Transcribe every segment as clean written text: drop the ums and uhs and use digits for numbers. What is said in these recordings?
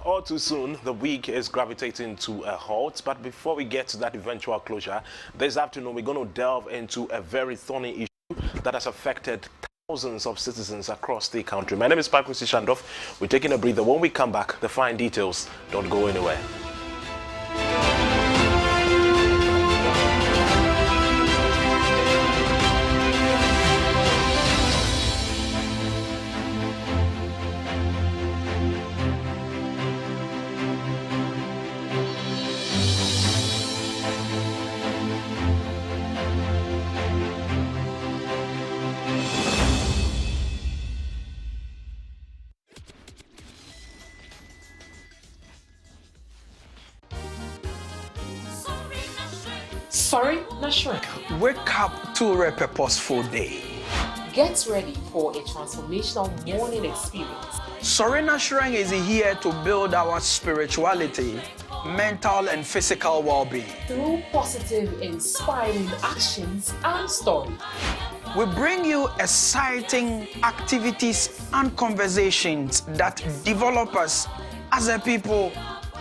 All too soon, the week is gravitating to a halt. But before we get to that eventual closure, this afternoon we're going to delve into a very thorny issue that has affected thousands of citizens across the country. My name is 𝗟𝗏𝗦𝗁𝗘. We're taking a breather. When we come back, the fine details don't go anywhere. Sorry, not sure. Wake up to a purposeful day. Get ready for a transformational morning experience. Sorina Shrine is here to build our spirituality, mental and physical well-being. Through positive, inspiring actions and stories. We bring you exciting activities and conversations that develop us as a people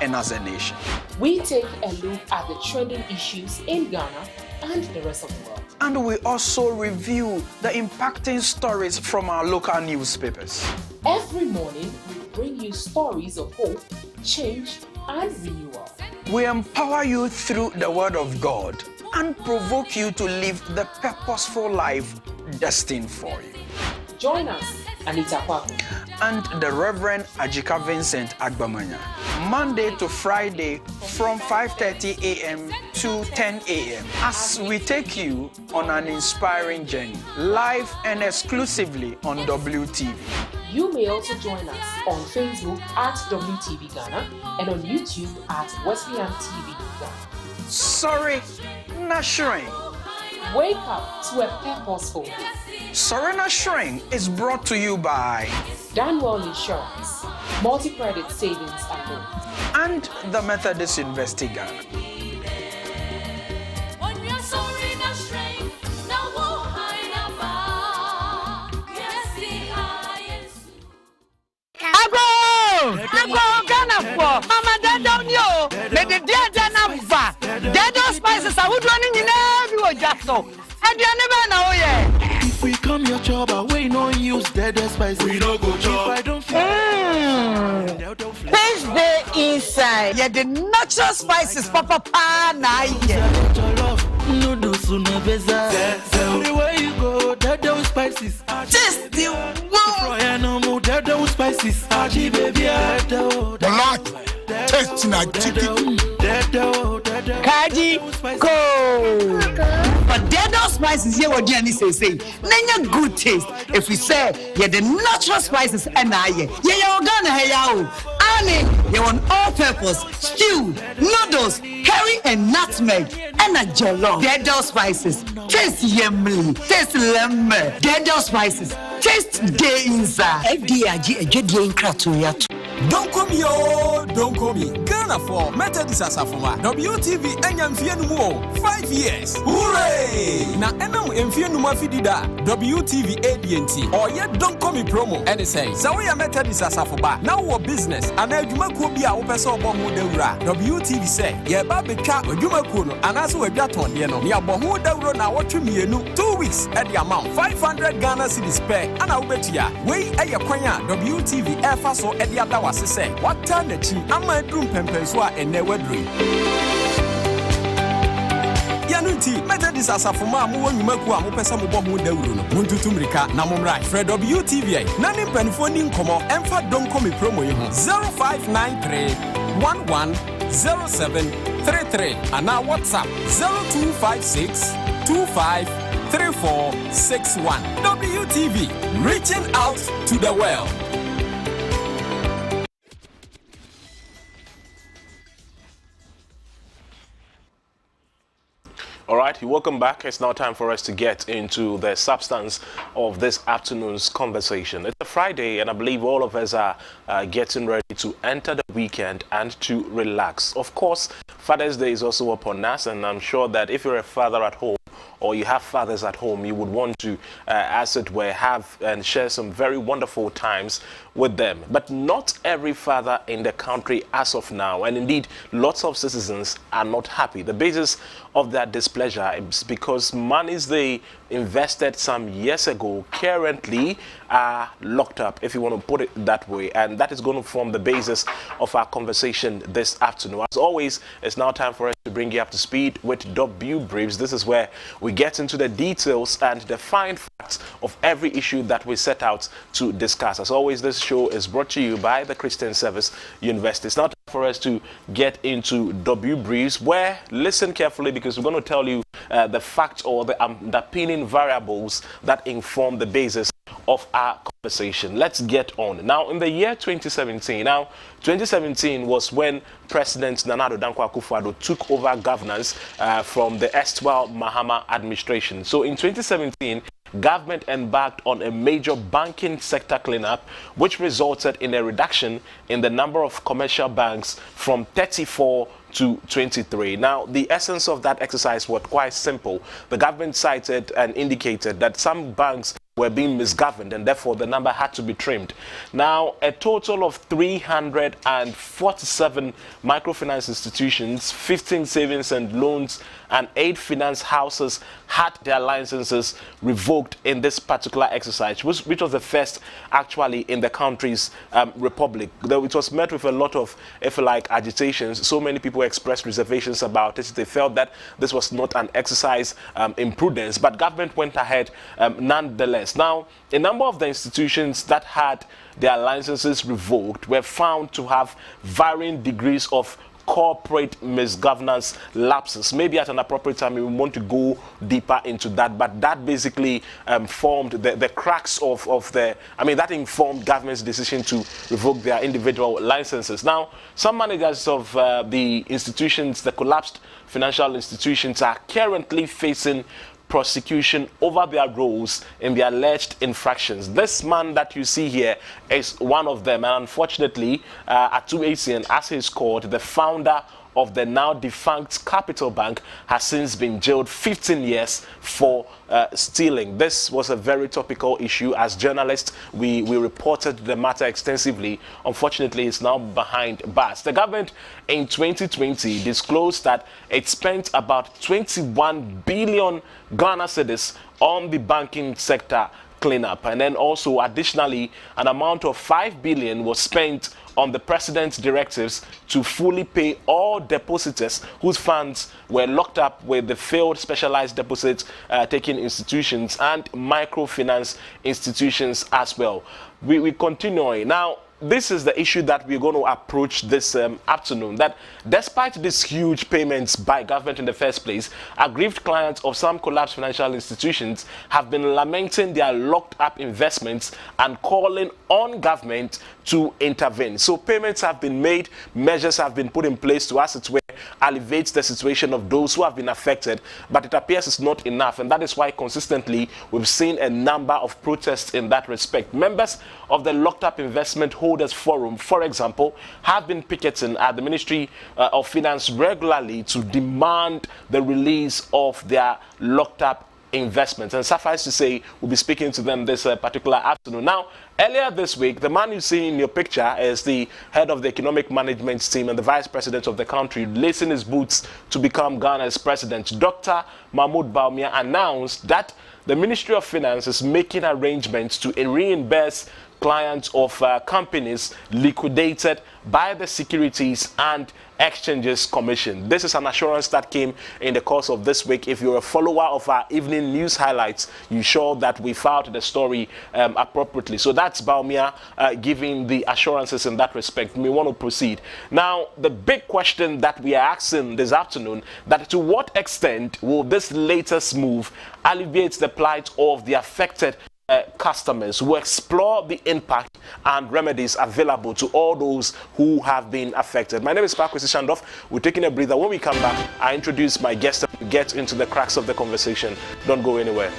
and as a nation. We take a look at the trending issues in Ghana and the rest of the world. And we also review the impacting stories from our local newspapers. Every morning, we bring you stories of hope, change, and renewal. We empower you through the Word of God and provoke you to live the purposeful life destined for you. Join us, Anita Kwaku and the Reverend 𝗟𝗏𝗦𝗘 Monday to Friday from 5:30 a.m. to 10 a.m. as we take you on an inspiring journey, live and exclusively on WTV. You may also join us on Facebook at WTV Ghana and on YouTube at 𝗟𝗏𝗏𝗘 Ghana. Sorry, not Shrine. Wake up to a purposeful day. Sorina Shrine is brought to you by Danwell Insurance, Multi-Credit Savings and Loan, and the Methodist University Ghana. Mama, that down yo. Let the dead number. Dead spices are wood running in every Jackson. And you never know yet. If we come your job, we no use dead spices. We no go job. I don't feel. Taste the inside. Yeah, the natural spices, Papa Pana. Noodles on a beza. Everywhere you go, dead spices. Just the one. No more dead spices. Aji baby, Black, tasting like chicken. Kaji, go. But dead spices here what Jenny say. Nanya good taste. If we say yeah the natural spices and yeah you're gonna hey yo. Annie, you want all purpose, stew, noodles, curry and nutmeg and a jollof. Dead spices. Taste yummy. Taste lemon. Dead spices. Taste day inside. FDIG a good in Kratoya. Don't come yo, don't come me. Ghana for Methodist Asafoma. WTV Enyamfienu 5 years. Hooray! Na enam emfienu mafidida. WTV ADNT. Or yet don't come me promo. And say, Zawiya Methodist Asafoma. Now our business. And adwuma ko bia wo pese obo ho dawura. WTV say, ye ba betwa adwuma ko no anaso wadwa tonde no. Ye obo ho dawuro na wotwe mienu 2 weeks at the amount 500 Ghana cedis per. Ana wo betia. We eye kwan a WTV efa so e dia dawa say what time the chi ama drum pempenso a ene wadri Yanunti Methodist Asafoma mo wanwumaku a mo pese mo bo ho dawuro no muntutu mrika na mo mra Fred WTV na ne mpanifo ni nkomo emfa don komi promo yi ho 0593 110733 ana WhatsApp 0256 253461 WTV reaching out to the world. All right, welcome back. It's now time for us to get into the substance of this afternoon's conversation. It's a Friday, and I believe all of us are getting ready to enter the weekend and to relax. Of course, Father's Day is also upon us, and I'm sure that if you're a father at home or you have fathers at home, you would want to, as it were, have and share some very wonderful times with them. But not every father in the country as of now, and indeed lots of citizens are not happy. The basis of their displeasure is because monies they invested some years ago currently are locked up, if you want to put it that way, and that is going to form the basis of our conversation this afternoon. As always, it's now time for us to bring you up to speed with 𝗏𝗏𝗏𝗏. This is where we get into the details and the fine facts of every issue that we set out to discuss. As always, this show is brought to you by the Christian Service University. It's now time for us to get into 𝗏𝗏𝗏𝗏, where listen carefully, because we're going to tell you the facts or the underpinning variables that inform the basis of our conversation. Let's get on. Now, in the year 2017, 2017 was when President Nana Addo Dankwa Akufo-Addo took over governance from the 𝗟𝗏𝗏𝗏𝗏 administration. So in 2017, government embarked on a major banking sector cleanup, which resulted in a reduction in the number of commercial banks from 34 to 23. Now, the essence of that exercise was quite simple. The government cited and indicated that some banks were being misgoverned, and therefore the number had to be trimmed. Now, a total of 347 microfinance institutions, 15 savings and loans, and 8 finance houses had their licenses revoked in this particular exercise, which was the first actually in the country's republic. Though it was met with a lot of, if you like, agitations. So many people expressed reservations about it. They felt that this was not an exercise in prudence, but government went ahead nonetheless. Now, a number of the institutions that had their licenses revoked were found to have varying degrees of corporate misgovernance lapses. Maybe at an appropriate time we want to go deeper into that, but that basically formed the cracks of the, that informed government's decision to revoke their individual licenses. Now, some managers of the institutions, the collapsed financial institutions, are currently facing prosecution over their roles in the alleged infractions. This man that you see here is one of them, and unfortunately, 𝗟𝗏𝗏𝗏𝗏, as he's called, the founder of the now defunct Capital Bank, has since been jailed 15 years for stealing. This was a very topical issue. As journalists, we reported the matter extensively. Unfortunately, it's now behind bars. The government in 2020 disclosed that it spent about 21 billion Ghana cedis on the banking sector cleanup, and then also additionally an amount of 5 billion was spent on the president's directives to fully pay all depositors whose funds were locked up with the failed specialized deposit taking institutions and microfinance institutions as well. We continue now. This is the issue that we're going to approach this afternoon, that despite these huge payments by government in the first place, aggrieved clients of some collapsed financial institutions have been lamenting their locked up investments and calling on government to intervene. So payments have been made, measures have been put in place to, as it were, alleviate the situation of those who have been affected, but it appears it's not enough, and that is why consistently we've seen a number of protests in that respect. Members of the Locked Up Investment Holders Forum, for example, have been picketing at the Ministry of Finance regularly to demand the release of their locked up investments. And suffice to say, we'll be speaking to them this particular afternoon. Now, earlier this week, the man you see in your picture is the head of the economic management team and the vice president of the country, lacing his boots to become Ghana's president. Dr. 𝗏𝗏𝗏𝗏𝗏 announced that the Ministry of Finance is making arrangements to reimburse clients of companies liquidated by the Securities and Exchanges Commission. This is an assurance that came in the course of this week. If you're a follower of our evening news highlights, you saw that we filed the story appropriately. So that's 𝗏𝗏𝗏𝗏𝗏 giving the assurances in that respect. We want to proceed. Now, the big question that we are asking this afternoon, that to what extent will this latest move alleviate the plight of the affected customers, who explore the impact and remedies available to all those who have been affected. My name is 𝗏𝗏𝗏𝗏𝗏𝗏. We're taking a breather. When we come back, I introduce my guest and get into the cracks of the conversation. Don't go anywhere.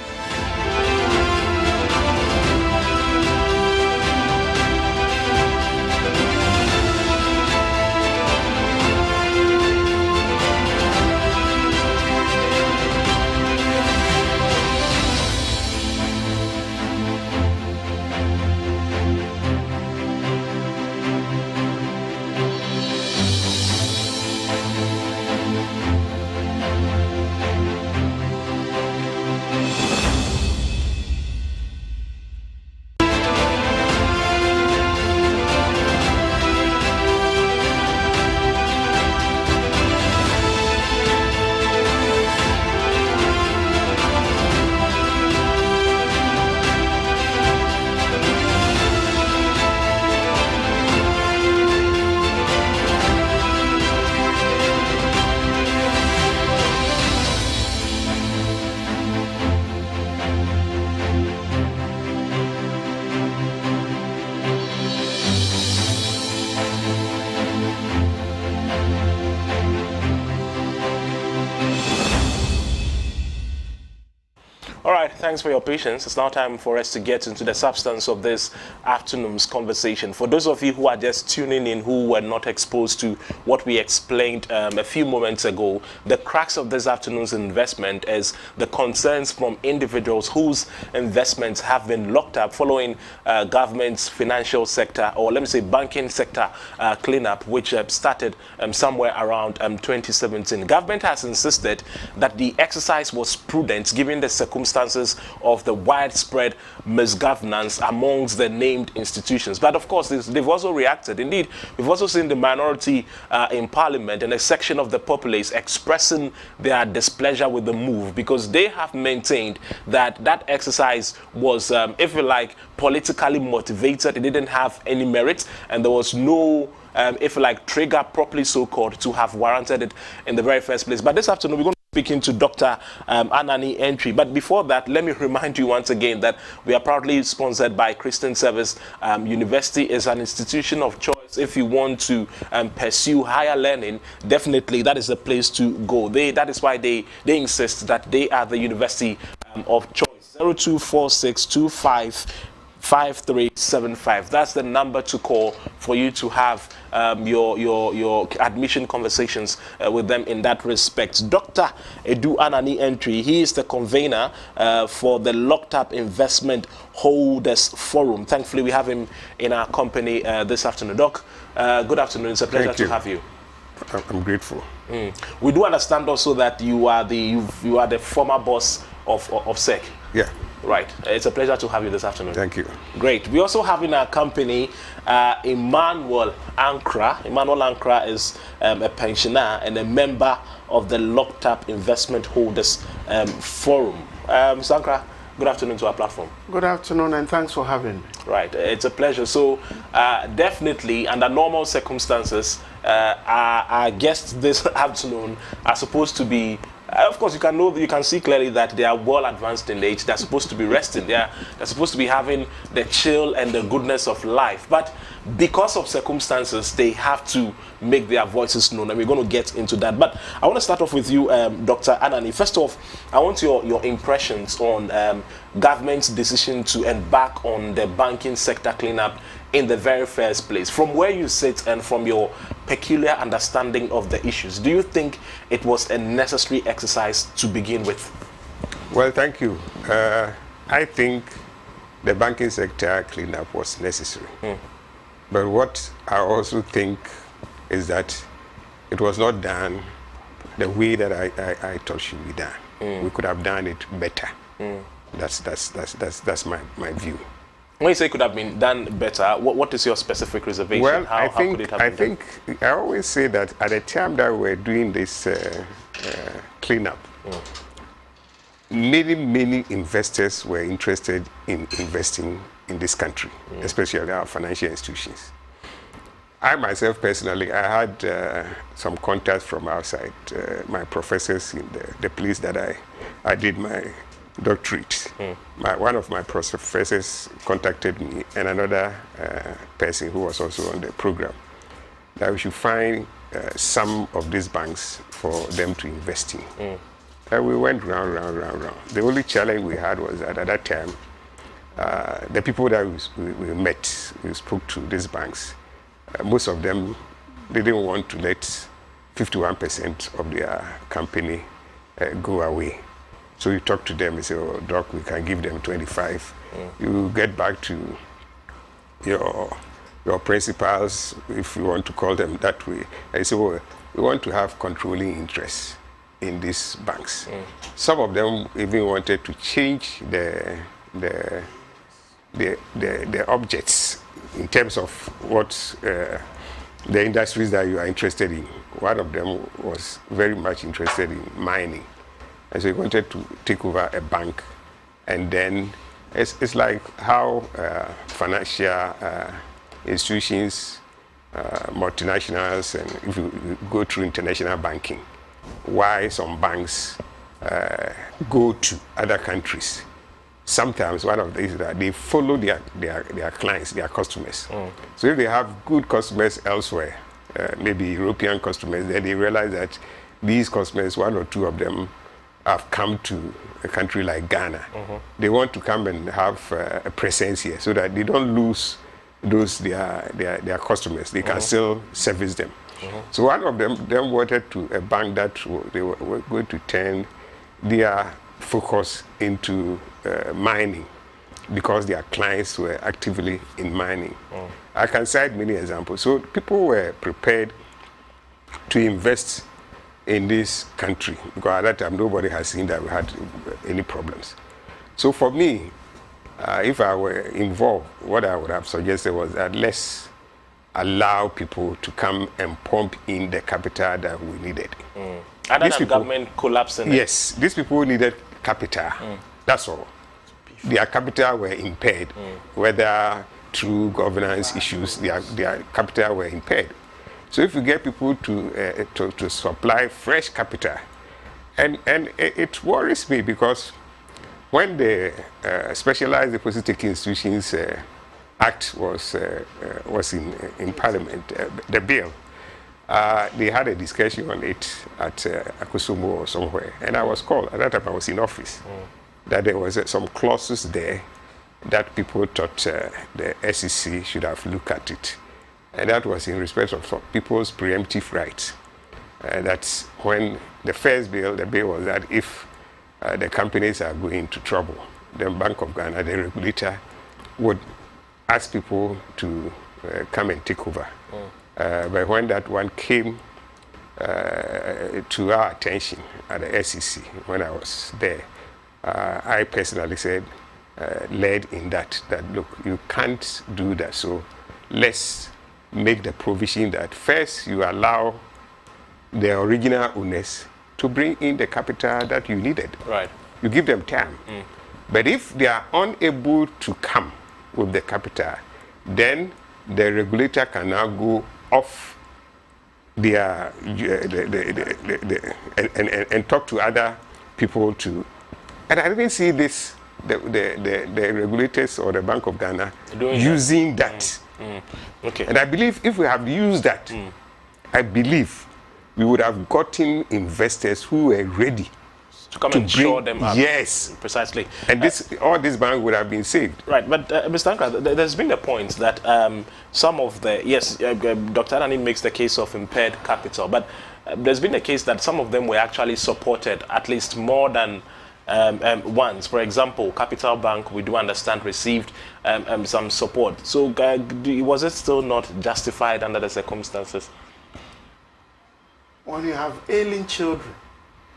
All right, thanks for your patience. It's now time for us to get into the substance of this afternoon's conversation. For those of you who are just tuning in, who were not exposed to what we explained a few moments ago, the crux of this afternoon's investment is the concerns from individuals whose investments have been locked up following government's financial sector, or let me say banking sector cleanup, which started somewhere around 2017. Government has insisted that the exercise was prudent given the circumstances of the widespread misgovernance amongst the named institutions. But of course, they've also reacted. Indeed, we've also seen the minority in parliament and a section of the populace expressing their displeasure with the move, because they have maintained that that exercise was, if you like, politically motivated. It didn't have any merit, and there was no if you like, trigger properly so-called to have warranted it in the very first place. But this afternoon, we're going to be speaking to Dr. 𝗟𝗓𝗓𝗏. But before that, let me remind you once again that we are proudly sponsored by Christian Service University. Is an institution of choice. If you want to pursue higher learning, definitely that is the place to go. That is why they insist that they are the university of choice. 0246255375. That's the number to call for you to have your admission conversations with them in that respect. Dr. 𝗟𝗓𝗓𝗏, he is the convener for the Locked Up Investment Holders Forum. Thankfully, we have him in our company this afternoon. Doc, good afternoon. It's a pleasure to have you. I'm grateful. We do understand also that you are the former boss of 𝗟𝗓𝗏. Yeah. Right. It's a pleasure to have you this afternoon. Thank you. Great. We also have in our company 𝗟𝗓𝗓𝗏. 𝗟𝗓𝗓𝗏 is a pensioner and a member of the Locked Up Investment Holders Forum. Ankra, good afternoon to our platform. Good afternoon, and thanks for having me. Right. It's a pleasure. So definitely, under normal circumstances, our guests this afternoon are supposed to be, of course, you can see clearly that they are well advanced in age. They're supposed to be resting. They're supposed to be having the chill and the goodness of life. But because of circumstances, they have to make their voices known, and we're going to get into that. But I want to start off with you, Dr. 𝗟𝗓𝗓𝗏. First off, I want your impressions on government's decision to embark on the banking sector cleanup in the very first place. From where you sit and from your peculiar understanding of the issues, do you think it was a necessary exercise to begin with? Well, thank you. I think the banking sector cleanup was necessary. But what I also think is that it was not done the way that I thought should be done. We could have done it better. That's my view. When you say it could have been done better, what is your specific reservation? Well, how could it have been done? I always say that at the time that we were doing this cleanup, many investors were interested in investing in this country, especially our financial institutions. I myself personally, I had some contacts from outside, my professors in the place that I did my doctorate. One of my professors contacted me, and another person who was also on the program, that we should find some of these banks for them to invest in. And we went round. The only challenge we had was that at that time, the people that we met, we spoke to these banks, most of them didn't want to let 51% of their company go away. So you talk to them and say, oh, Doc, we can give them 25. You get back to your principals, if you want to call them that way. And you say, well, we want to have controlling interests in these banks. Some of them even wanted to change the objects in terms of what the industries that you are interested in. One of them was very much interested in mining. And so he wanted to take over a bank. And then it's like how financial institutions, multinationals, and if you go through international banking, why some banks go to other countries. Sometimes one of these is that they follow their clients, their customers. So if they have good customers elsewhere, maybe European customers, then they realize that these customers, one or two of them, have come to a country like Ghana. They want to come and have a presence here so that they don't lose those their customers. They can still service them. So one of them wanted to a bank that they were going to turn their focus into mining, because their clients were actively in mining. I can cite many examples. So people were prepared to invest in this country, because at that time nobody has seen that we had any problems. So for me, if I were involved, what I would have suggested was that let's allow people to come and pump in the capital that we needed. Other than government collapsing. Yes, these people needed capital. That's all. Their capital were impaired, whether through governance issues, their capital were impaired. So if you get people to supply fresh capital, and it worries me, because when the Specialized Deposit Taking Institutions Act was in Parliament, the bill, they had a discussion on it at 𝗟𝗓𝗏𝗧𝗵𝗲𝗏 or somewhere, and I was called. At that time I was in office. That there was some clauses there that people thought the SEC should have looked at it. And that was in respect of people's preemptive rights. That's when the first bill, the bill was that if the companies are going into trouble, the Bank of Ghana, the regulator, would ask people to come and take over. But when that one came to our attention at the SEC, when I was there, I personally said, led in that look, you can't do that. So let's make the provision that first you allow the original owners to bring in the capital that you needed. Right. You give them time. But if they are unable to come with the capital, then the regulator can now go off their and talk to other people to. And I didn't see this, the regulators or the Bank of Ghana using that. Okay. And I believe if we have used that, I believe we would have gotten investors who were ready to come and shore them up. Yes. Precisely. And all this bank would have been saved. Right, but Mr. Ankra, there's been a point that some of the, Dr. Anani makes the case of impaired capital, but there's been a case that some of them were actually supported, at least more than once. For example, Capital Bank, we do understand, received some support. So was it still not justified under the circumstances? When you have ailing children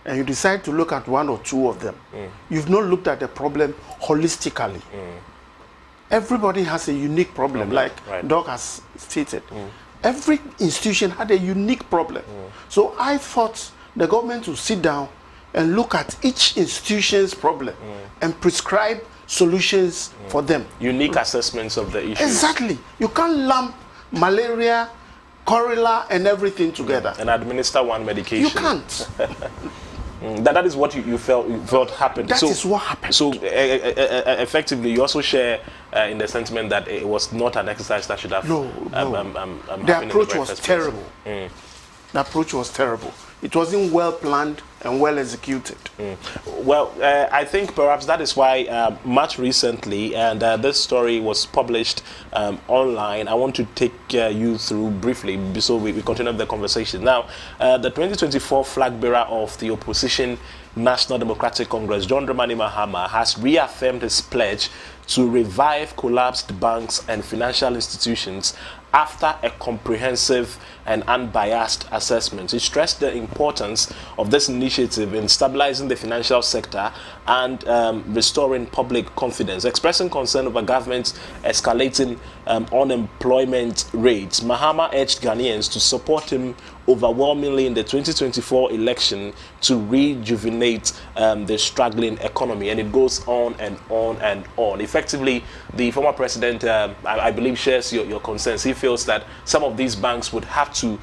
and you decide to look at one or two of them, you've not looked at the problem holistically. Everybody has a unique problem, like Doc has stated. Every institution had a unique problem. So I thought the government would sit down and look at each institution's problem and prescribe solutions for them. Unique assessments of the issues. Exactly. You can't lump malaria, cholera, and everything together. And administer one medication. You can't. That is what you felt happened. That is what happened. So effectively, you also share in the sentiment that it was not an exercise that should have. No. The approach was terrible. The approach was terrible. It wasn't well planned and well executed. Well, I think perhaps that is why much recently, and this story was published online, I want to take you through briefly so we continue the conversation. Now, the 2024 flag bearer of the opposition National Democratic Congress, 𝗟𝗓𝗏𝗧𝗵𝗲𝗏, has reaffirmed his pledge to revive collapsed banks and financial institutions after a comprehensive and unbiased assessment. He stressed the importance of this initiative in stabilizing the financial sector and restoring public confidence. Expressing concern over government's escalating unemployment rates, Mahama urged Ghanaians to support him overwhelmingly in the 2024 election to rejuvenate the struggling economy. And it goes on and on and on. Effectively, the former president, I believe, shares your concerns. He feels that some of these banks would have to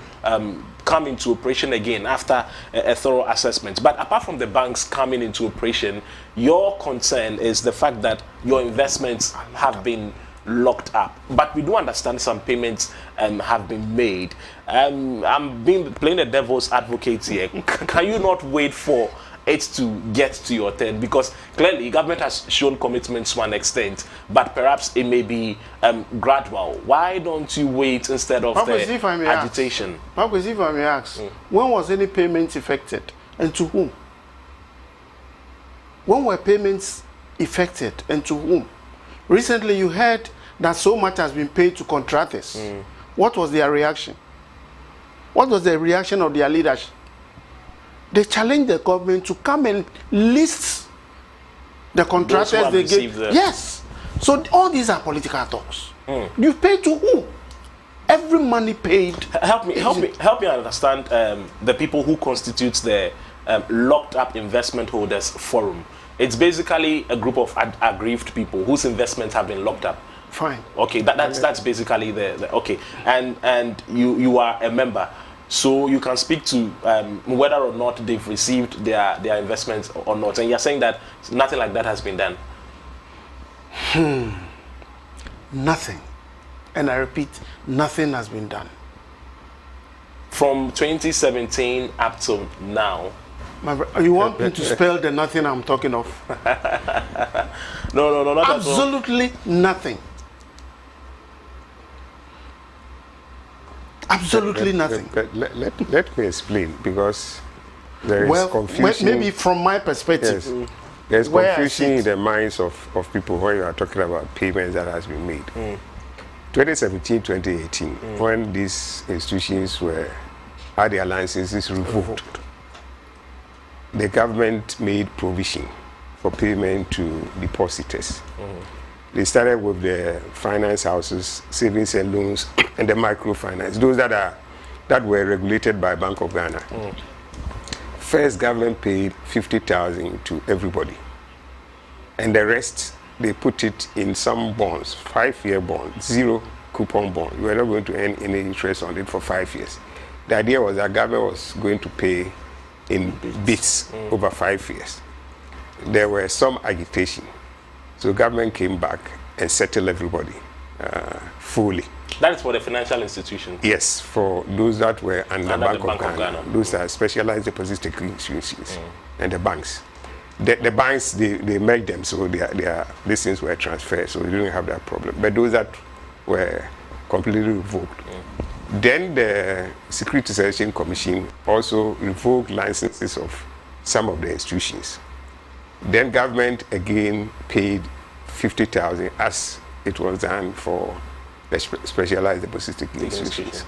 come into operation again after a thorough assessment. But apart from the banks coming into operation, your concern is the fact that your investments have been locked up. But we do understand some payments have been made. I'm playing the devil's advocate here. Can you not wait for it to get to your turn? Because clearly government has shown commitment to an extent, but perhaps it may be gradual. Why don't you wait instead of the agitation? Marcus, if I may ask, when was any payment effected and to whom? When were payments effected and to whom? Recently you heard that so much has been paid to contractors. What was their reaction? What was the reaction of their leadership? They challenged the government to come and list the contractors they gave. Yes. So all these are political talks. You pay to who? Every money paid. Help me understand the people who constitute the Locked Up Investment Holders Forum. It's basically a group of aggrieved people whose investments have been locked up. Fine. Okay, that's basically the okay. And you are a member, so you can speak to whether or not they've received their investments or not. And you're saying that nothing like that has been done. Nothing. And I repeat, nothing has been done. From 2017 up to now. You want me to spell the nothing I'm talking of? No, not absolutely nothing. Absolutely nothing. Let me explain, because there is confusion. Maybe from my perspective. Yes. There's confusion in the minds of people when you are talking about payments that has been made. 2017, 2018, when these institutions had their licenses revoked, the government made provision for payment to depositors. They started with the finance houses, savings and loans, and the microfinance, those that were regulated by Bank of Ghana. First, government paid 50,000 to everybody, and the rest they put it in some bonds, 5-year bonds, 0 coupon bond. You were not going to earn any interest on it for 5 years. The idea was that government was going to pay in bits over 5 years. There were some agitation, so government came back and settled everybody fully. That is for the financial institutions? Yes, for those that were under Bank of Ghana. Those are specialized deposit-taking institutions and the banks. The banks, they merged them, so these things were transferred, so we didn't have that problem. But those that were completely revoked. Then the Securities and Exchange Commission also revoked licenses of some of the institutions. Then government again paid 50,000 as it was done for the specialized deposit-taking institutions.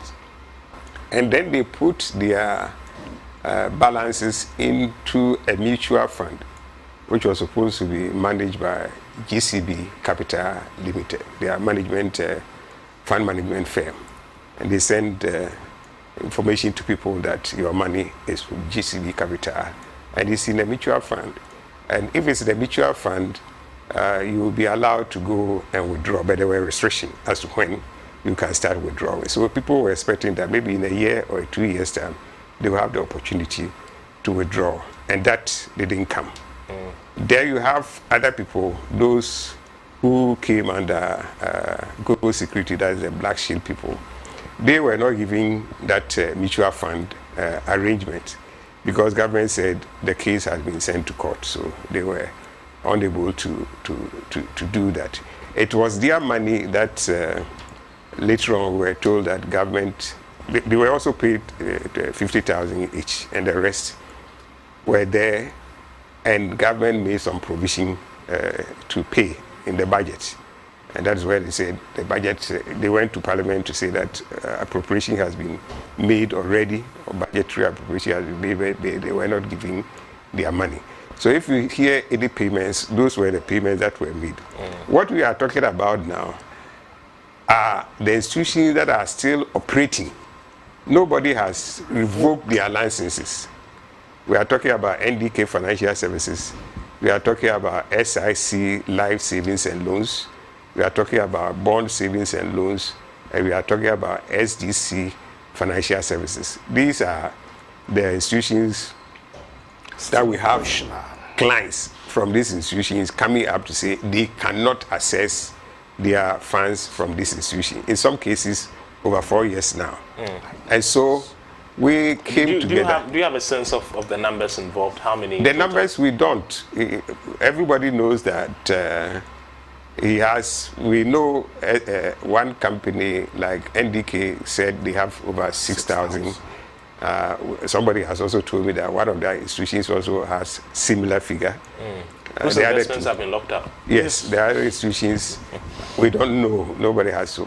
And then they put their balances into a mutual fund, which was supposed to be managed by 𝗟𝗵𝗘𝗃 Limited, their fund management firm. And they send information to people that your money is from 𝗟𝗵𝗃, and it's in a mutual fund. And if it's in a mutual fund, you will be allowed to go and withdraw, but there were restrictions as to when you can start withdrawing. So people were expecting that maybe in a year or 2 years' time, they will have the opportunity to withdraw, and that didn't come. There you have other people, those who came under global security, that is the Black Shield people. They were not giving that mutual fund arrangement because government said the case has been sent to court, so they were unable to do that. It was their money that later on we were told that government, they were also paid 50,000 each, and the rest were there, and government made some provision to pay in the budget. And that's where they said the budget, they went to Parliament to say that appropriation has been made already, or budgetary appropriation has been made, but they were not giving their money. So if you hear any payments, those were the payments that were made. What we are talking about now are the institutions that are still operating. Nobody has revoked their licenses. We are talking about NDK Financial Services. We are talking about SIC Life Savings and Loans. We are talking about Bond Savings and Loans. And we are talking about SDC Financial Services. These are the institutions that we have clients from these institutions coming up to say they cannot access their funds from this institution. In some cases, over 4 years now. And so we came together. Do you have a sense of the numbers involved? How many? The numbers we don't. Everybody knows that he has. We know one company like NDK said they have over 6,000. Somebody has also told me that one of their institutions also has similar figure. Those investments have been locked up. Yes, the other institutions we don't know. Nobody has.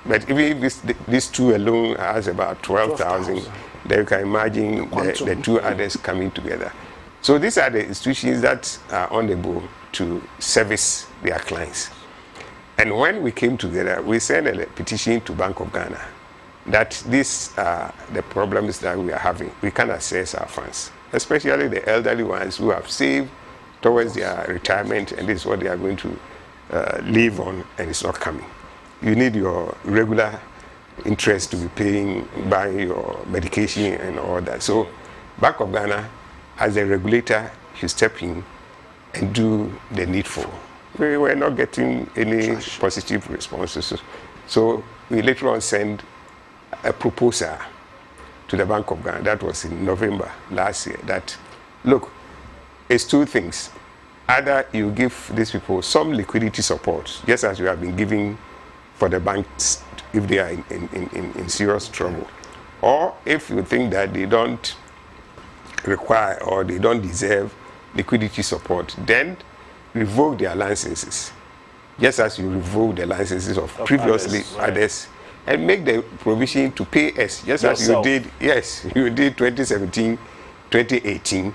But even if these two alone has about 12,000, then you can imagine the two others coming together. So these are the institutions that are on the board to service their clients. And when we came together, we sent a petition to Bank of Ghana that these are the problems that we are having. We can't access our funds, especially the elderly ones who have saved towards their retirement, and this is what they are going to live on, and it's not coming. You need your regular interest to be paying, buying your medication and all that. So Bank of Ghana, as a regulator, should step in and do the needful. We were not getting any positive responses. So we later on sent a proposal to the Bank of Ghana. That was in November last year. That, look, it's two things. Either you give these people some liquidity support, just as you have been giving for the banks if they are in serious trouble. Or if you think that they don't require or they don't deserve liquidity support, then revoke their licenses, just as you revoke the licenses of previously others, and make the provision to pay us, just as you did, you did 2017, 2018.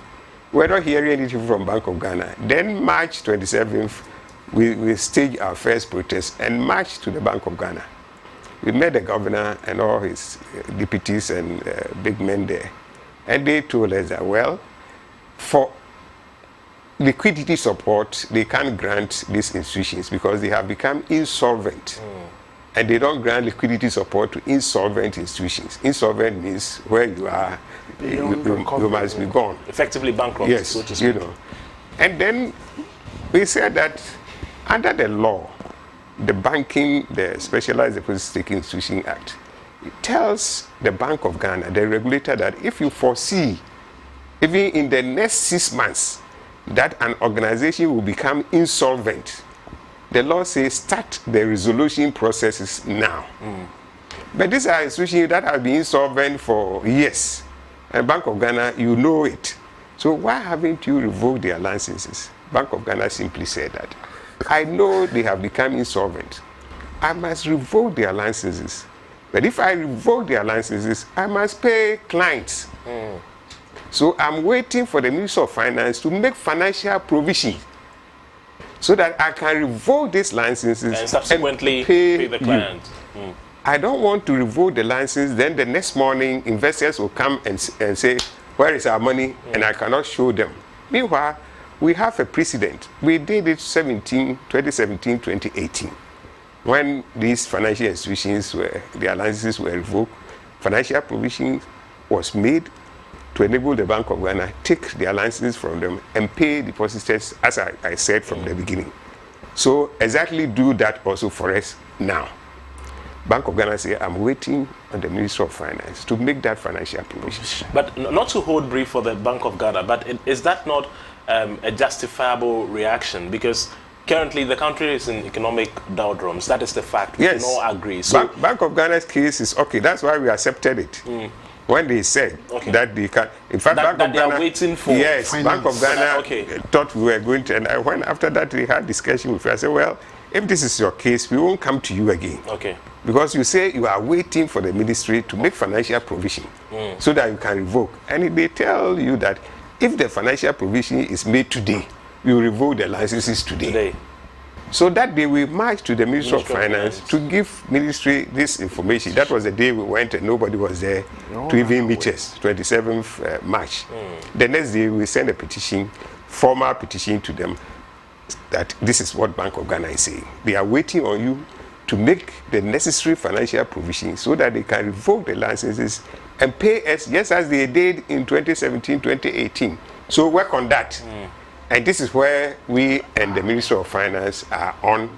We're not hearing anything from Bank of Ghana. Then March 27th, we staged our first protest and marched to the Bank of Ghana. We met the governor and all his deputies and big men there. And they told us that, well, for liquidity support, they can't grant these institutions because they have become insolvent. And they don't grant liquidity support to insolvent institutions. Insolvent means where you are, you must be gone. Effectively bankrupt. Yes, so to speak. you know. And then we said that under the law, the Specialized Deposit-Taking Institution Act, it tells the Bank of Ghana, the regulator, that if you foresee, even in the next 6 months, that an organization will become insolvent, the law says start the resolution processes now. But these are institutions that have been insolvent for years. And Bank of Ghana, you know it. So why haven't you revoked their licenses? Bank of Ghana simply said that. I know they have become insolvent. I must revoke their licenses. But if I revoke their licenses, I must pay clients. So I'm waiting for the Ministry of Finance to make financial provision so that I can revoke these licenses and subsequently and pay the client. I don't want to revoke the license, then the next morning investors will come and say, where is our money? And I cannot show them. Meanwhile, we have a precedent. We did it 2017, 2018. When these financial institutions their licenses were revoked, financial provision was made to enable the Bank of Ghana take their licenses from them and pay depositors, as I said from the beginning. So exactly do that also for us now. Bank of Ghana say, I'm waiting on the Ministry of Finance to make that financial provision. But not to hold brief for the Bank of Ghana, but is that not a justifiable reaction? Because currently the country is in economic doldrums. That is the fact. We can all agree. So Bank of Ghana's case is okay. That's why we accepted it. When they said that they can, in fact, Bank of Ghana, waiting for Bank of Ghana thought we were going to, and when after that we had discussion with us, I said, well, if this is your case, we won't come to you again. Because you say you are waiting for the ministry to make financial provision so that you can revoke. And they tell you that if the financial provision is made today, you revoke the licenses today. So that day we marched to the Ministry of Finance to give ministry this information. That was the day we went and nobody was there to even meet us, 27th March. The next day we sent a petition, formal petition to them that this is what Bank of Ghana is saying. They are waiting on you to make the necessary financial provision so that they can revoke the licenses and pay us just as they did in 2017, 2018. So work on that. And this is where we and the Ministry of Finance are on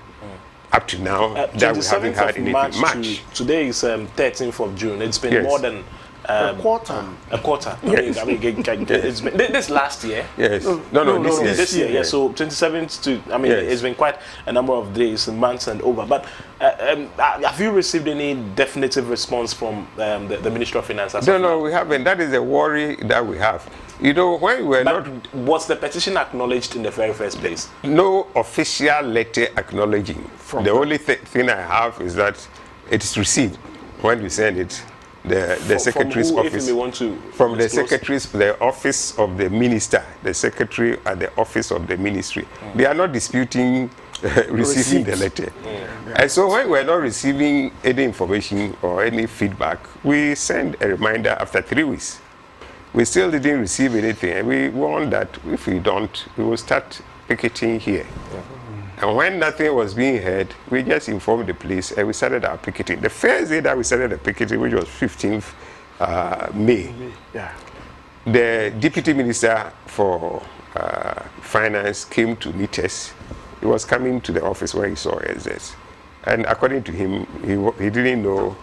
up to now, that we haven't had anything much. Today is 13th of June. It's been more than A quarter. A quarter. Yes. I mean, it's been, this last year. Yes. No, This year. Yeah. So 27th to. I mean, Yes. it's been quite a number of days, months, and over. But have you received any definitive response from the Ministry of Finance? No, we haven't. That is a worry that we have. You know, when we were not. Was the petition acknowledged in the very first place? No official letter acknowledging. The only thing I have is that it's received when we send it. The secretary's from who, office. If you may want to from disclose? the office of the minister, the secretary at the office of the ministry. They are not disputing receiving the letter. And so when we're not receiving any information or any feedback, we send a reminder after 3 weeks. We still didn't receive anything, and we warned that if we don't, we will start picketing here. And when nothing was being heard, we just informed the police and we started our picketing. The first day that we started the picketing, which was 15th May, the Deputy Minister for Finance came to meet us. He was coming to the office where he saw us. And according to him, he didn't know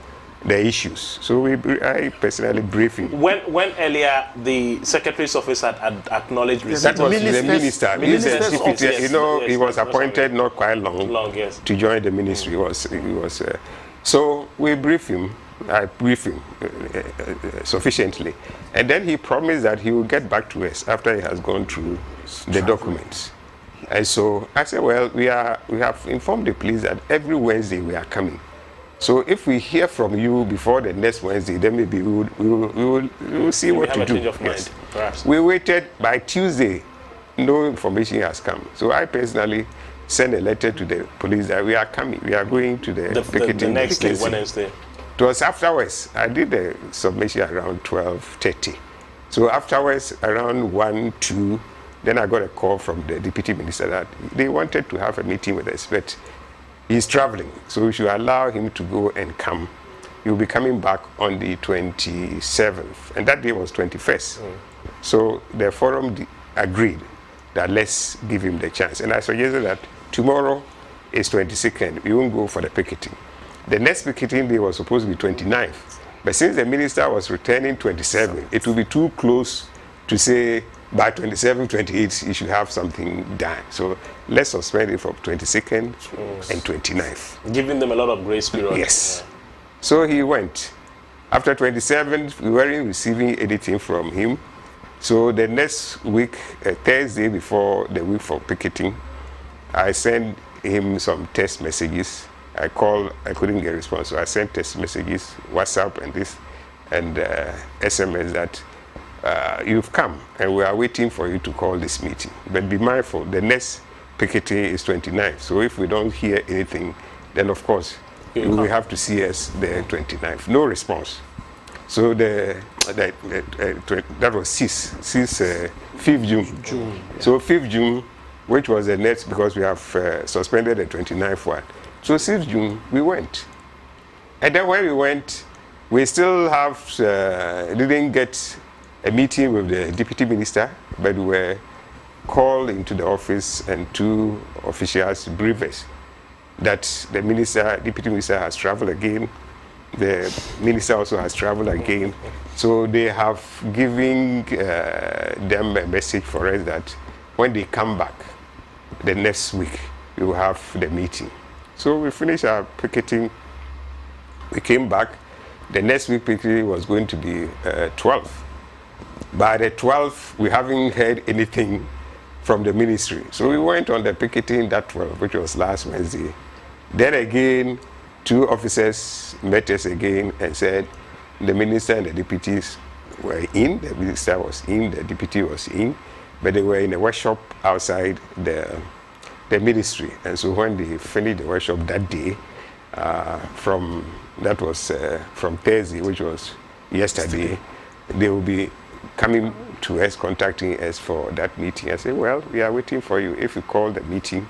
the issues. So I personally briefed him. When earlier the Secretary's office had acknowledged receipt. That was the minister. Minister's office, yes, you know, yes, he was that's appointed not quite long yes. to join the ministry. He was. So we briefed him. I briefed him sufficiently, and then he promised that he will get back to us after he has gone through the documents. And so I said, well, we have informed the police that every Wednesday we are coming. So if we hear from you before the next Wednesday, then maybe we will see what to do. Yes. Perhaps. We waited. By Tuesday, no information has come. So I personally sent a letter to the police that we are coming. We are going to the picketing the next day, Wednesday. Wednesday. It was afterwards. I did the submission around 12:30. So afterwards, around 1, 2, then I got a call from the deputy minister that they wanted to have a meeting with us, but he's traveling, so we should allow him to go and come. He will be coming back on the 27th, and that day was 21st. So the forum agreed that let's give him the chance. And I suggested that tomorrow is 22nd. We won't go for the picketing. The next picketing day was supposed to be 29th. But since the minister was returning 27th, it will be too close to say by 27th, 28th, you should have something done. So let's suspend it from 22nd and 29th. Giving them a lot of grace period. Yes. Yeah. So he went. After 27th, we weren't receiving anything from him. So the next week, Thursday before the week for picketing, I sent him some text messages. I called, I couldn't get a response, so I sent text messages, WhatsApp and this, and SMS that you've come and we are waiting for you to call this meeting. But be mindful, the next picketing is 29th. So if we don't hear anything, then of course, you will have to see us the 29th. No response. So that was 5th June. So 5th June, which was the next, because we have suspended the 29th one. So 6th June, we went. And then when we went, we still didn't get a meeting with the deputy minister, but we were called into the office and 2 officials briefed us that the deputy minister has traveled again. The minister also has traveled again. So they have given them a message for us that when they come back the next week, we will have the meeting. So we finished our picketing. We came back. The next week picketing was going to be 12th. By the 12th, we haven't heard anything from the ministry. So we went on the picketing that 12th, which was last Wednesday. Then again, 2 officers met us again and said the minister and the deputies were in. The minister was in, the deputy was in, but they were in a workshop outside the ministry. And so when they finished the workshop that day, from Thursday, which was yesterday, they will be coming to us, contacting us for that meeting. I said, well, we are waiting for you. If you call the meeting,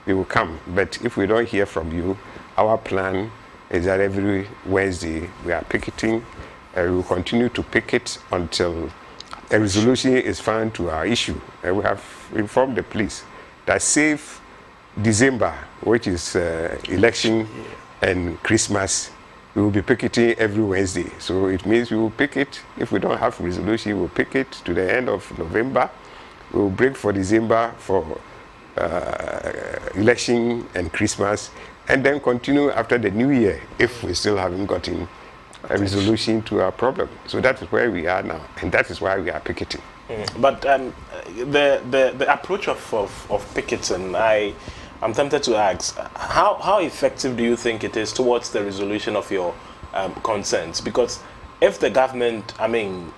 we will come. But if we don't hear from you, our plan is that every Wednesday we are picketing, and we will continue to picket until a resolution is found to our issue. And we have informed the police that save December, which is election and Christmas, we will be picketing every Wednesday. So it means we will picket. If we don't have resolution, we'll picket to the end of November. We will break for December for election and Christmas, and then continue after the New Year if we still haven't gotten a resolution to our problem. So that is where we are now, and that is why we are picketing. But the approach of picketing, I'm tempted to ask, how effective do you think it is towards the resolution of your concerns? Because if the government,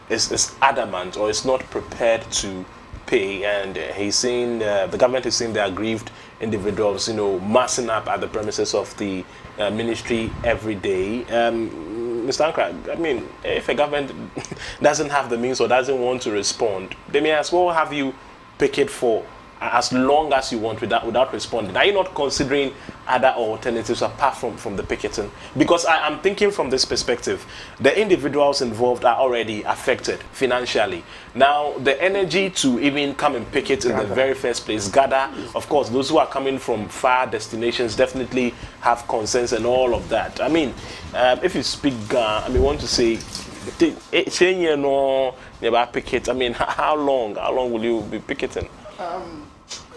is adamant or is not prepared to pay, and he's saying the government is saying the aggrieved individuals, massing up at the premises of the ministry every day. Mr. 値krah, if a government doesn't have the means or doesn't want to respond, they may as well have you picket for as long as you want without responding. Are you not considering other alternatives apart from the picketing? Because I'm thinking from this perspective, the individuals involved are already affected financially. Now, the energy to even come and picket in the very first place, gather, of course, those who are coming from far destinations definitely have concerns and all of that. If you speak, want to say, picket, how long will you be picketing?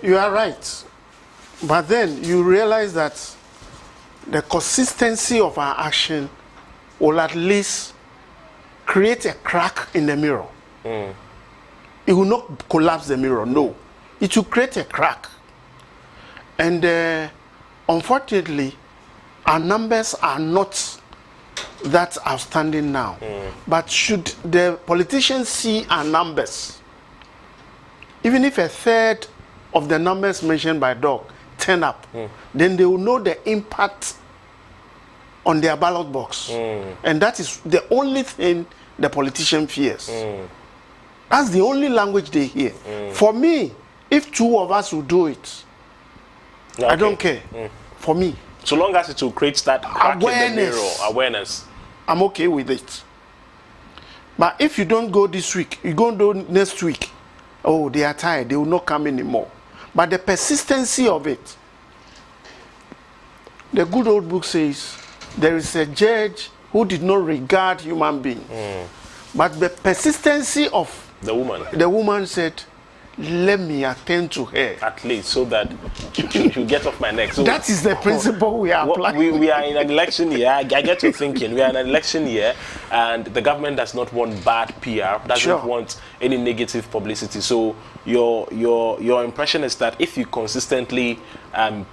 You are right, but then you realize that the consistency of our action will at least create a crack in the mirror. It will not collapse the mirror, no. It will create a crack. And unfortunately, our numbers are not that outstanding now. But should the politicians see our numbers, even if a third of the numbers mentioned by Doc turn up, then they will know the impact on their ballot box. And that is the only thing the politician fears. That's the only language they hear. For me, if two of us will do it, okay, I don't care. For me. So long as it will create that crack in the mirror, awareness, I'm okay with it. But if you don't go this week, you go do next week, oh, they are tired, they will not come anymore. But the persistency of it, the good old book says, there is a judge who did not regard human being. But the persistency of the woman said, let me attend to her. At least, so that she'll get off my neck. So that is the principle we are applying. We are in an election year. I get to thinking, we are in an election year, and the government does not want bad PR, doesn't want any negative publicity. So your impression is that if you consistently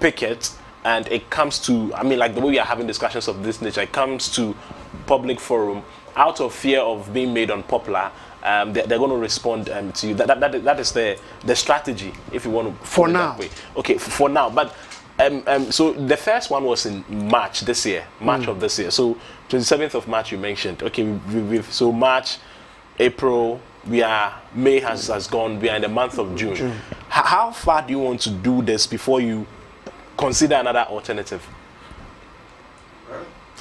picket, and it comes to, like the way we are having discussions of this nature, it comes to public forum, out of fear of being made unpopular, they're going to respond to you. That is the strategy, if you want to. For now. Okay, for now. But so the first one was in March this year, March of this year. So 27th of March you mentioned. Okay, so March, April, May has gone. We are in the month of June. How far do you want to do this before you consider another alternative?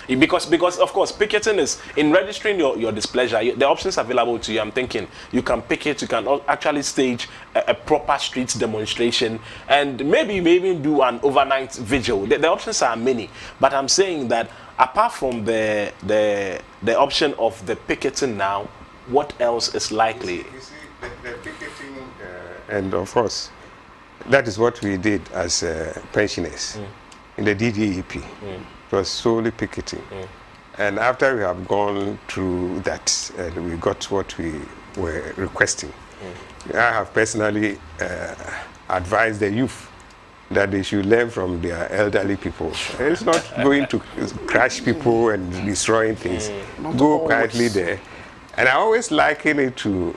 Because of course picketing is in registering your displeasure, the options available to you. I'm thinking you can picket, you can actually stage a proper street demonstration, and maybe even do an overnight vigil. The options are many, but I'm saying that apart from the option of the picketing now, what else is likely? You see the picketing, and of course that is what we did as pensioners in the DDEP. It was solely picketing. And after we have gone through that, and we got what we were requesting, I have personally advised the youth that they should learn from their elderly people. It's not going to crash people and destroying things. Go quietly there. And I always liken it to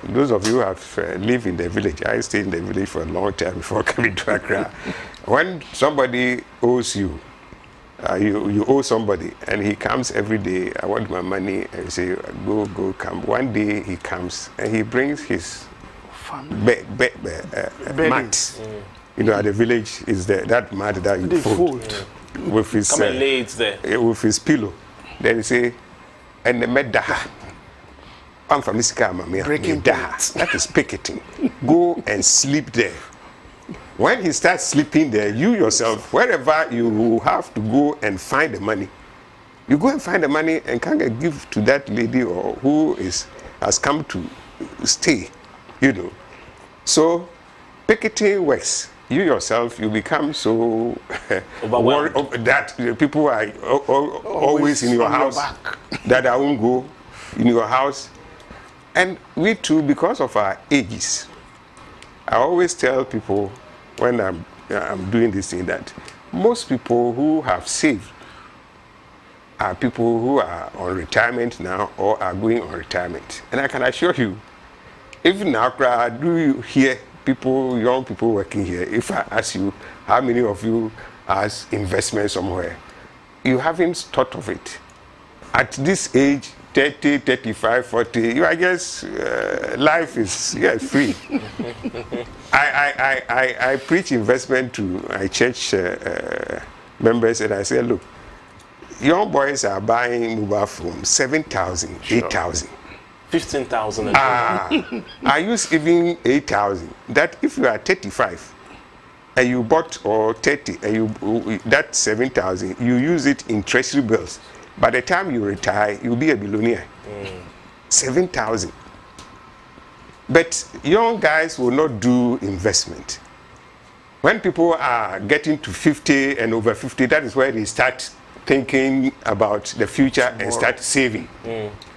those of you who have lived in the village. I stayed in the village for a long time before coming to Accra. When somebody owes you, you owe somebody, and he comes every day, I want my money, and you say, go, come. One day he comes, and he brings his mat. You know, at the village is that mat that you fold. With his, come and lay it there. With his pillow. Then he say, and the meddaha. I'm from this car, breaking that is picketing. Go and sleep there. When he starts sleeping there, you yourself, wherever you have to go and find the money, You go and find the money and kind of give to that lady or who has come to stay, you know. So picketing works. You yourself, you become so worried that people are always in your house, that I won't go in your house. And we too, because of our ages, I always tell people when I'm doing this thing that most people who have saved are people who are on retirement now or are going on retirement. And I can assure you, even now, do you hear people, young people working here, if I ask you how many of you has investment somewhere, you haven't thought of it. At this age, 30, 35, 40, I guess life is free. I preach investment to my church members, and I say, look, young boys are buying mobile phones, 7,000, 8,000. 15,000. I use even 8,000. That if you are 35 and you bought or 30 and that 7,000, you use it in treasury bills. By the time you retire, you'll be a billionaire. 7,000. But young guys will not do investment. When people are getting to 50 and over 50, that is where they start thinking about the future and start saving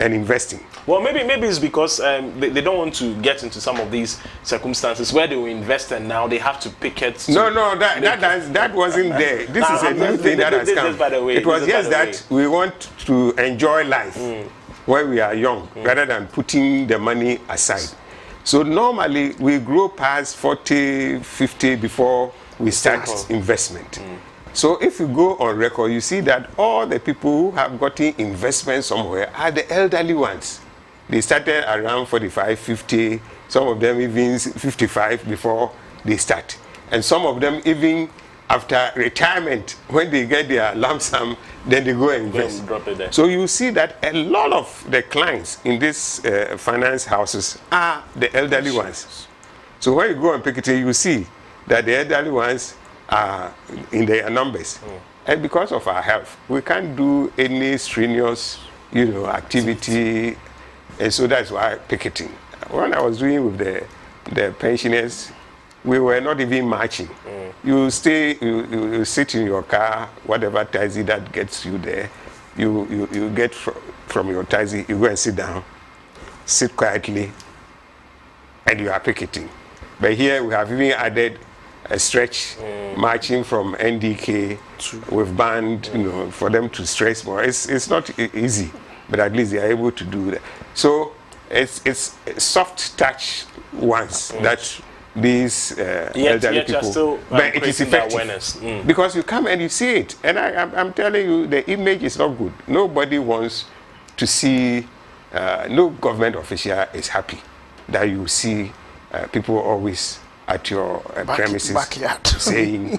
and investing. Well, maybe it's because they don't want to get into some of these circumstances where they will invest and now they have to pick it. No, that wasn't there. This is a new thing that has come. It was just that we want to enjoy life when we are young rather than putting the money aside. So normally we grow past 40, 50 before we start investment. So if you go on record, you see that all the people who have gotten investment somewhere are the elderly ones. They started around 45, 50, some of them even 55 before they start. And some of them even after retirement, when they get their lump sum, then they go and invest. Drop it there. So you see that a lot of the clients in these finance houses are the elderly ones. So when you go on picketing, you see that the elderly ones are in their numbers. And because of our health, we can't do any strenuous, activity. And so that's why picketing. When I was doing with the pensioners, we were not even marching. You sit in your car, whatever taxi that gets you there, you get from your taxi, you go and sit down, sit quietly, and you are picketing. But here we have even added a stretch, marching from NDK with band, for them to stretch more. It's not easy, but at least they are able to do that. So it's soft touch ones that these elderly people, but it is effective because you come and you see it. And I'm telling you, the image is not good. Nobody wants to see. No government official is happy that you see people always at your premises backyard saying,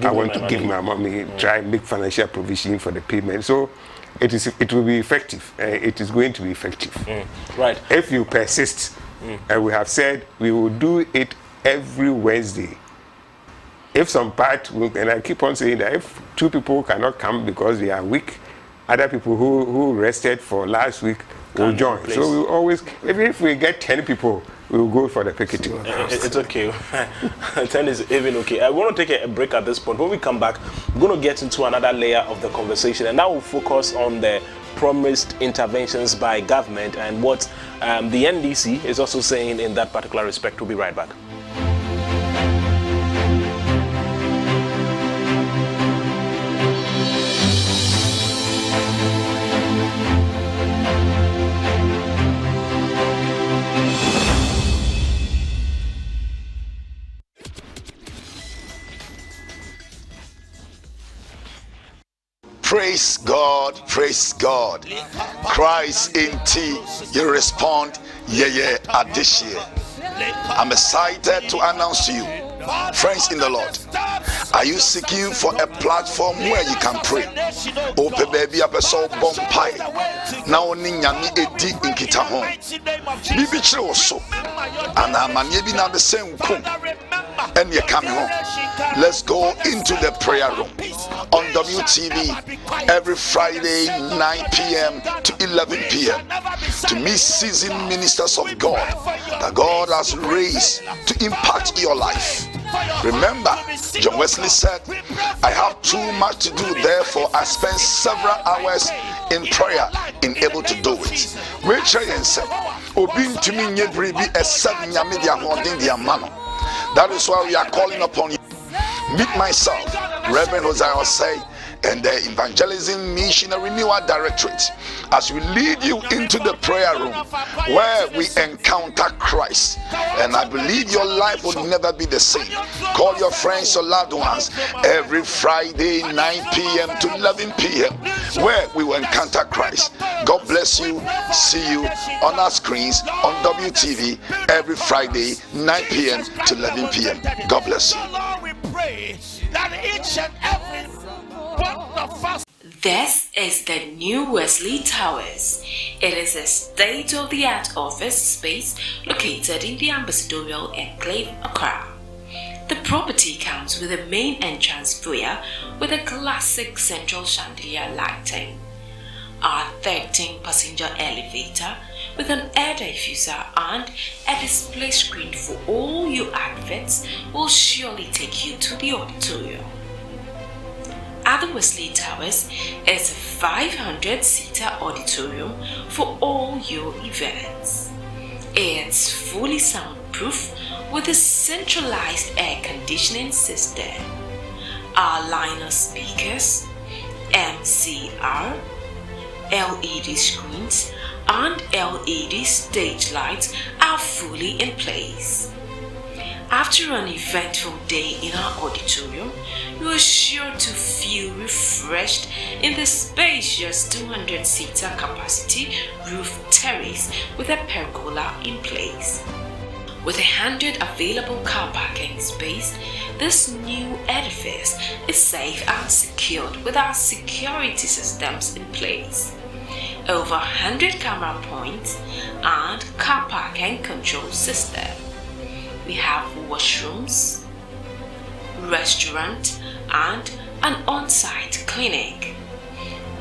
I want to give my money, try and make financial provision for the payment. So it will be effective. It is going to be effective. Right. If you persist, and we have said we will do it every Wednesday. If some part, and I keep on saying that if 2 people cannot come because they are weak, other people who rested for last week will join. So we will always, even if we get 10 people, we will go for the picketing. It's okay. 10 is even okay. I want to take a break at this point. When we come back, we're going to get into another layer of the conversation, and now we'll focus on the promised interventions by government and what the NDC is also saying in that particular respect. We'll be right back. Praise God, praise God. Christ in tea, you respond, yeah, addition. I'm excited to announce to you, friends in the Lord, are you seeking for a platform where you can pray? Open baby up a soul bomb pie. Now ninyami edi inkita home. Bibi chiro so. And I'm maybe not the same kum. and you're coming home. Let's go into the prayer room on WTV every Friday 9 p.m. to 11 p.m. to meet seasoned ministers of God that God has raised to impact your life. Remember, John Wesley said, I have too much to do, therefore I spend several hours in prayer in able to do it. That is why we are calling upon you. Meet myself, Reverend Hosea Say, and the Evangelism Mission Renewal Directorate as we lead you into the prayer room where we encounter Christ. And I believe your life will never be the same. Call your friends or loved ones every Friday 9 p.m. to 11 p.m. where we will encounter Christ. God bless you. See you on our screens on WTV every Friday 9 p.m. to 11 p.m. God bless you. This is the new Wesley Towers. It is a state-of-the-art office space located in the Ambassadorial Enclave, Accra. The property comes with a main entrance foyer with a classic central chandelier lighting. Our 13-passenger elevator with an air diffuser and a display screen for all your adverts will surely take you to the auditorium. At the Wesley Towers is a 500-seater auditorium for all your events. It's fully soundproof with a centralized air conditioning system. Our line of speakers, MCR, LED screens, and LED stage lights are fully in place. After an eventful day in our auditorium, you are sure to feel refreshed in the spacious 200-seater capacity roof terrace with a pergola in place. With 100 available car parking space, this new edifice is safe and secured with our security systems in place. Over 100 camera points and car parking control system. We have washrooms, restaurant, and an on-site clinic.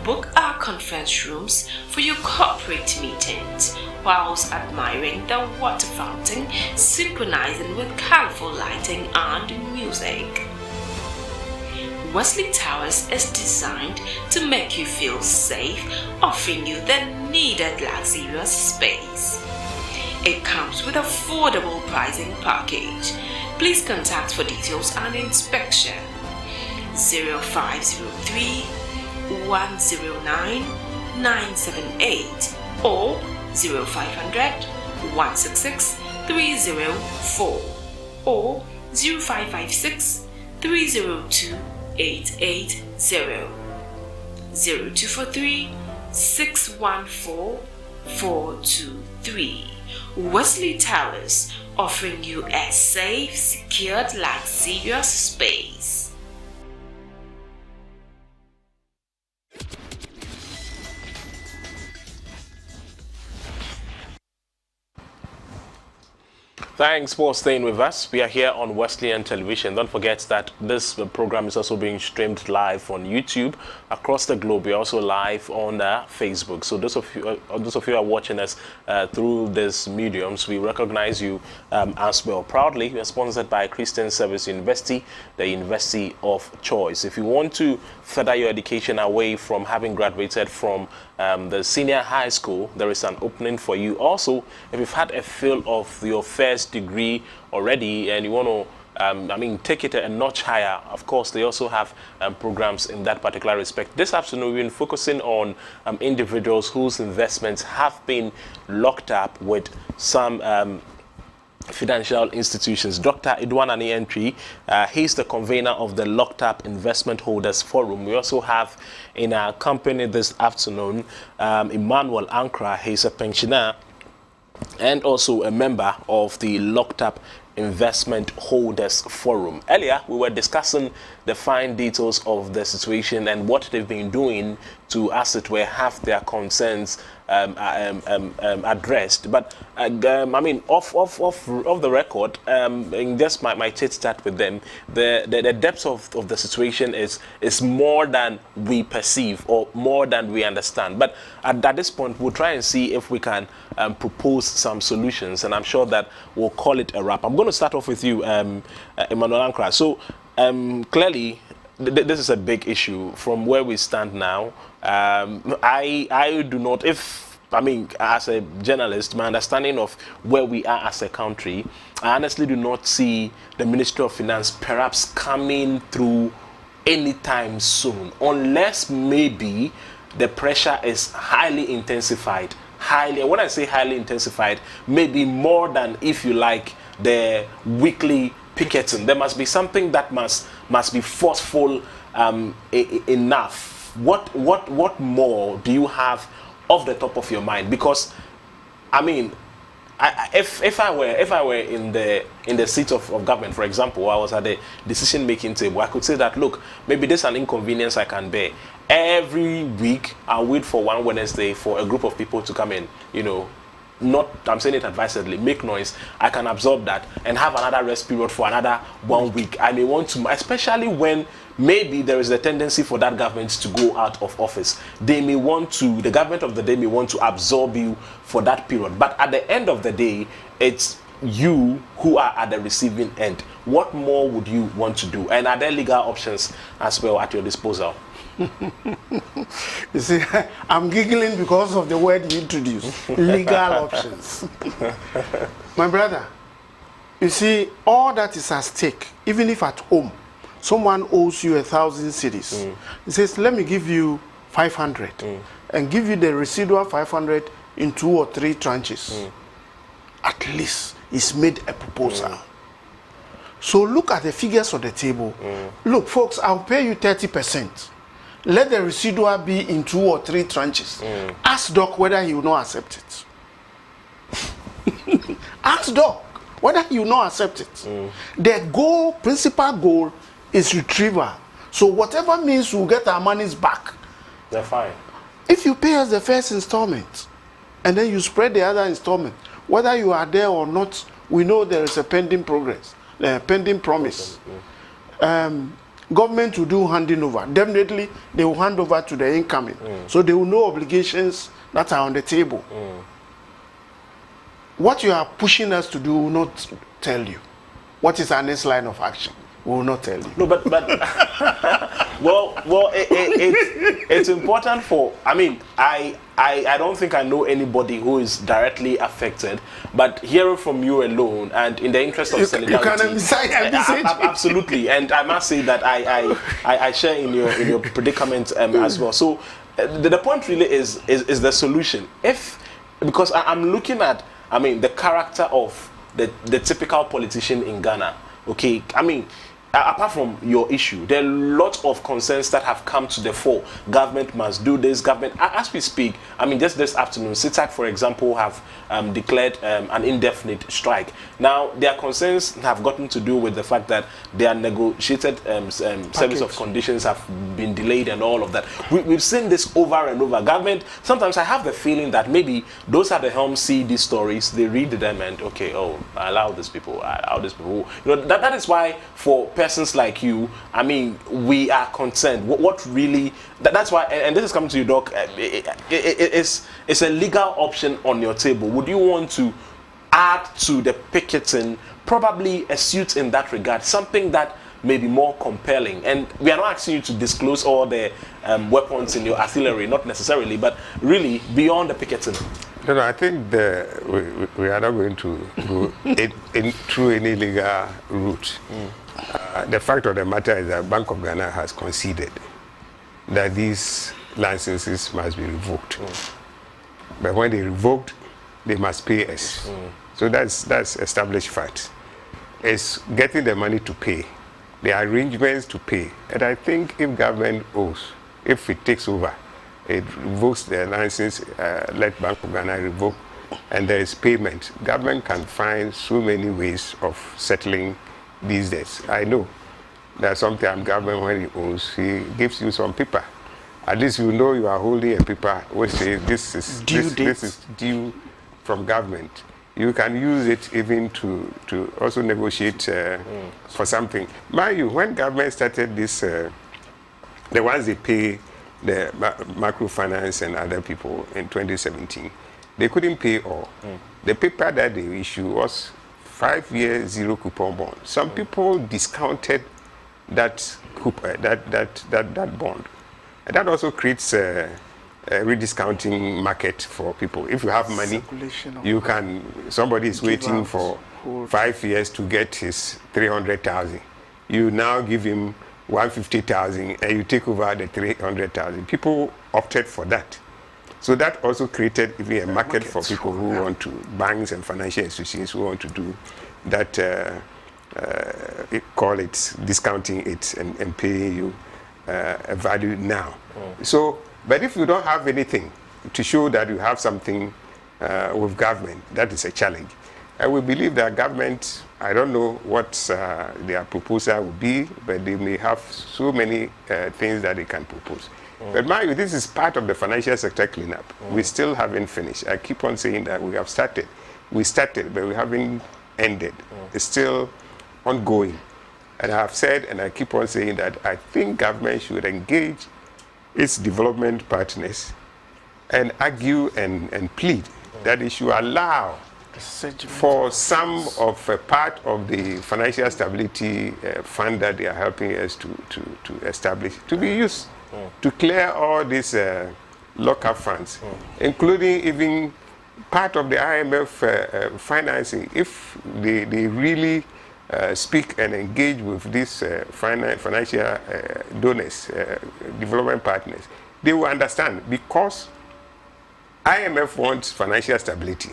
Book our conference rooms for your corporate meetings whilst admiring the water fountain synchronizing with colorful lighting and music. Wesley Towers is designed to make you feel safe, offering you the needed luxurious space. It comes with affordable pricing package. Please contact for details and inspection. 0503 109 978 or 0500 166 304 or 0556 302 880 0243 614 423. Wesley Towers, offering you a safe, secured, luxurious space. Thanks for staying with us. We are here on Wesleyan Television. Don't forget that this program is also being streamed live on YouTube across the globe. We're also live on Facebook. So those of you who are watching us through these mediums, we recognize you as well. Proudly, we are sponsored by Christian Service University, the university of choice. If you want to further your education away from having graduated from the senior high school, there is an opening for you. Also, if you've had a feel of your first degree already and you want to take it a notch higher, of course they also have programs in that particular respect. This afternoon we've been focusing on individuals whose investments have been locked up with some financial institutions. Dr. 𝗧𝗵𝗲𝗘, he's the convener of the Locked Up Investment Holders Forum. We also have in our company this afternoon Emmanuel Ankra. He's a pensioner and also a member of the Locked Up Investment Holders Forum. Earlier, we were discussing the fine details of the situation and what they've been doing to, as it were, have their concerns addressed. But I mean, off the record, in just my chit chat with them, the depth of the situation is more than we perceive or more than we understand. But at this point, we'll try and see if we can propose some solutions, and I'm sure that we'll call it a wrap. I'm going to start off with you, 𝗟𝗓𝗏𝗧𝗏. So clearly, this is a big issue. From where we stand now, I do not, as a journalist, my understanding of where we are as a country, I honestly do not see the Ministry of Finance perhaps coming through anytime soon, unless maybe the pressure is highly intensified. When I say highly intensified, maybe more than, if you like, the weekly picketing. There must be something that must be forceful enough. What more do you have off the top of your mind? Because I mean, if I were in the seat of government, for example, I was at the decision-making table, I could say that, look, maybe this is an inconvenience I can bear. Every week, I'll wait for one Wednesday for a group of people to come in, I'm saying it advisedly, make noise. I can absorb that and have another rest period for another 1 week. I may want to, especially when maybe there is a tendency for that government to go out of office. The government of the day may want to absorb you for that period. But at the end of the day, it's you who are at the receiving end. What more would you want to do? And are there legal options as well at your disposal? You see, I'm giggling because of the word you introduced. Legal options. My brother, you see, all that is at stake. Even if at home, someone owes you 1,000 cedis. He says, let me give you 500 and give you the residual 500 in 2 or 3 tranches. At least he's made a proposal. So look at the figures on the table. Look, folks, I'll pay you 30%. Let the residual be in 2 or 3 tranches. Ask Doc whether he will not accept it. Ask Doc whether he will not accept it. The principal goal is retrieval. So whatever means we'll get our monies back. They're fine. If you pay us the first installment and then you spread the other installment, whether you are there or not, we know there is a pending promise. Government will do handing over. Definitely, they will hand over to the incoming. So there will no obligations that are on the table. What you are pushing us to do will not tell you. What is our next line of action? We will not tell you. No, but it's important for. I mean, I don't think I know anybody who is directly affected, but hearing from you alone, and in the interest of solidarity, absolutely. And I must say that I share in your predicament as well. So the point really is the solution. Because I'm looking at, the character of the typical politician in Ghana. Okay, apart from your issue, there are lots of concerns that have come to the fore. Government must do this, as we speak, just this afternoon, 𝗟𝗓𝗏, for example, have declared an indefinite strike. Now, their concerns have gotten to do with the fact that their negotiated service of conditions have been delayed and all of that. We've seen this over and over. Government, sometimes I have the feeling that maybe those at the helm see these stories, they read them and, okay, allow these people. That is why, for persons like you, we are concerned. What really, that's why, and this is coming to you, Doc, it's a legal option on your table. Would you want to add to the picketing probably a suit in that regard, something that may be more compelling? And we are not asking you to disclose all the weapons in your artillery, not necessarily, but really beyond the picketing. No, I think we are not going to go through any legal route. The fact of the matter is that Bank of Ghana has conceded that these licenses must be revoked. But when they revoked, they must pay us. So that's established fact. It's getting the money to pay, the arrangements to pay. And I think if government owes, if it takes over, it revokes the license, let Bank of Ghana revoke, and there is payment, government can find so many ways of settling these debts. I know that sometimes government, when he owes, he gives you some paper At least you know you are holding a paper which says this is due from government. You can use it even to also negotiate for something. Mind you, when government started this, the ones they pay the microfinance and other people in 2017, they couldn't pay all. The paper that they issue was 5-year zero coupon bond. Some people discounted that bond. And that also creates a rediscounting market for people. If you have money, you can. Somebody is waiting for 5 years to get his 300,000. You now give him 150,000, and you take over the 300,000. People opted for that. So that also created even a market for people who want to, banks and financial institutions who want to do that, call it discounting it and paying you a value now. So, but if you don't have anything to show that you have something with government, that is a challenge. And we believe that government, I don't know what their proposal will be, but they may have so many things that they can propose. But mind you, this is part of the financial sector cleanup. We still haven't finished. I keep on saying that we have started. We started, but we haven't ended. It's still ongoing. And I have said, and I keep on saying that I think government should engage its development partners and argue and plead that they should allow for some of a part of the financial stability fund that they are helping us to establish to be used to clear all these lock-up funds, including even part of the IMF financing. If they really speak and engage with these financial donors, development partners, they will understand, because IMF wants financial stability.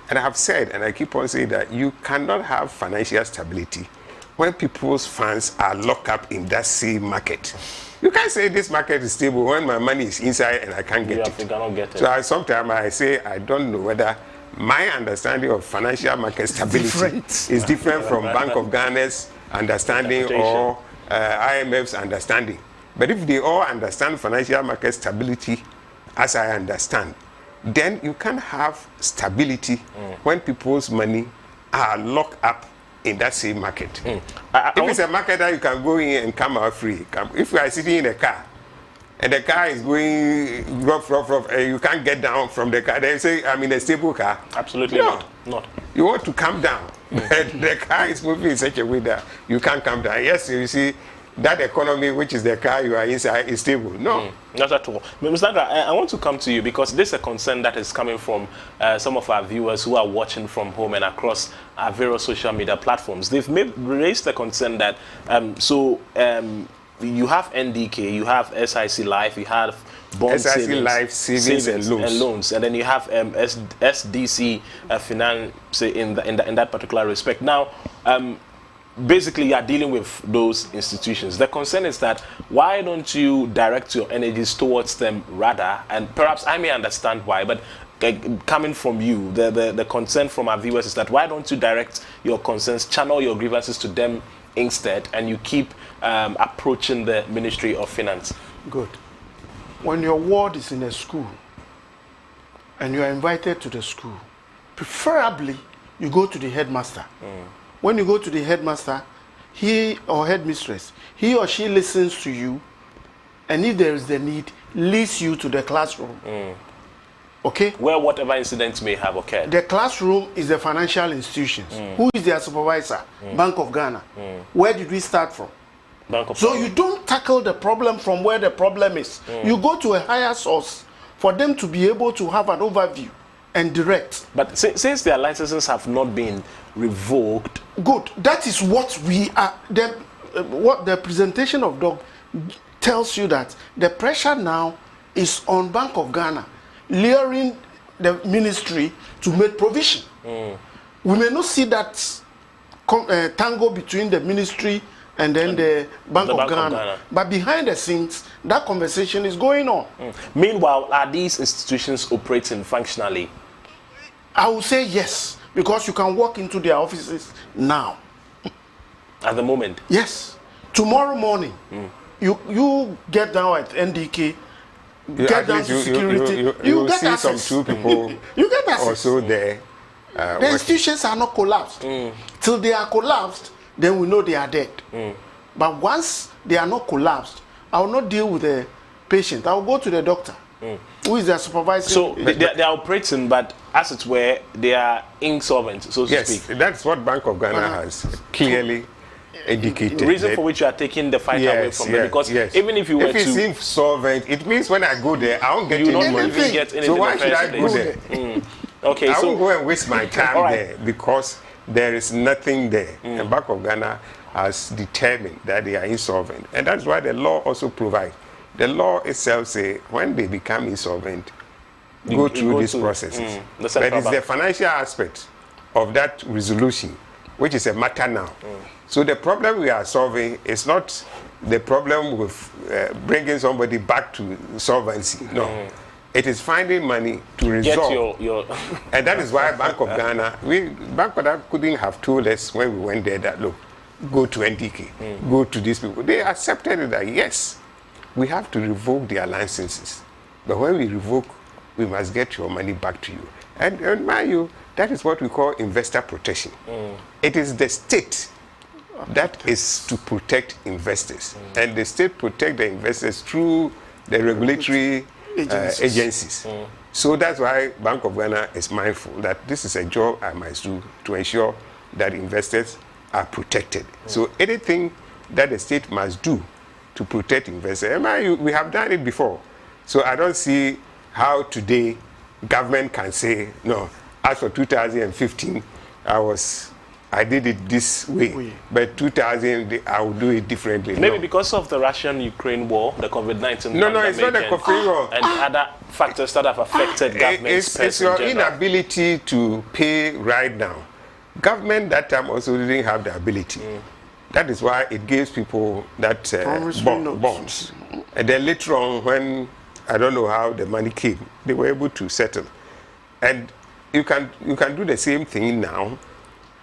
And I have said, and I keep on saying, that you cannot have financial stability when people's funds are locked up in that same market. You can't say this market is stable when my money is inside and I can't get it. You cannot get it. So sometimes I say, I don't know whether my understanding of financial market stability is different from Bank of Ghana's understanding or IMF's understanding. But if they all understand financial market stability as I understand, then you can have stability when people's money are locked up in that same market. If it's a market that you can go in and come out free, if you are sitting in a car and the car is going rough, and you can't get down from the car, then you say, I'm in a stable car. Absolutely not. You want to come down. The car is moving in such a way that you can't come down. Yes, you see, that economy, which is the car you are inside, is stable. No. Not at all. Mr. Ankra, I want to come to you because this is a concern that is coming from some of our viewers who are watching from home and across our various social media platforms. They've raised the concern that, you have NDK, you have SIC Life, you have bond SIC savings, Life savings and loans, and then you have SDC finance in that particular respect. Now, basically, you are dealing with those institutions. The concern is that why don't you direct your energies towards them rather? And perhaps I may understand why, but coming from you, the concern from our viewers is that why don't you direct your concerns, channel your grievances to them instead, and you keep approaching the Ministry of Finance? Good. When your ward is in a school and you are invited to the school, preferably you go to the headmaster. When you go to the headmaster, he or headmistress, he or she listens to you, and if there is the need, leads you to the classroom. Okay? Where whatever incidents may have occurred. The classroom is the financial institutions. Who is their supervisor? Bank of Ghana. Where did we start from? So you don't tackle the problem from where the problem is. You go to a higher source for them to be able to have an overview and direct. But since their licenses have not been revoked, good. That is what we are. What the presentation of DOG tells you, that the pressure now is on Bank of Ghana, luring the ministry to make provision. We may not see that tango between the ministry and then the Bank of Ghana. But behind the scenes, that conversation is going on. Meanwhile, are these institutions operating functionally? I will say yes, because you can walk into their offices now. At the moment? Yes. Tomorrow morning, you get down at NDK get down to security. You get see access. some 2 people you get access. also there. The institutions are not collapsed. Till they are collapsed, then we know they are dead. But once they are not collapsed, I will not deal with the patient. I will go to the doctor, who is their supervisor. So they are operating, but as it were, they are insolvent, so to speak. Yes, that's what Bank of Ghana has clearly indicated. The reason for which you are taking the fight away from them, because even if you were it's insolvent, it means when I go there, I won't get anything. So why should I go there? Okay, I so won't go and waste my time there because there is nothing there. The Bank of Ghana has determined that they are insolvent, and that's why the law also provides. The law itself says when they become insolvent, go through these processes. But it's the financial aspect of that resolution, which is a matter now. So the problem we are solving is not the problem with bringing somebody back to solvency. No. It is finding money to resolve. And that is why Bank of Ghana, Bank of Ghana couldn't have told us when we went there that, look, go to NDK, go to these people. They accepted it that, yes, we have to revoke their licenses. But when we revoke, we must get your money back to you. And mind you, that is what we call investor protection. It is the state that is to protect investors. And the state protect the investors through the regulatory agencies. So that's why Bank of Ghana is mindful that this is a job I must do to ensure that investors are protected. So anything that the state must do to protect investors, we have done it before. So I don't see how today government can say, no, as for 2015, I did it this way, but 2000, I will do it differently. Maybe because of the Russian-Ukraine war, the COVID-19 No, it's not the COVID war. And other factors that have affected governments. It's your inability to pay right now. Government that time also didn't have the ability. That is why it gives people that bonds. And then later on, when I don't know how the money came, they were able to settle. And you can do the same thing now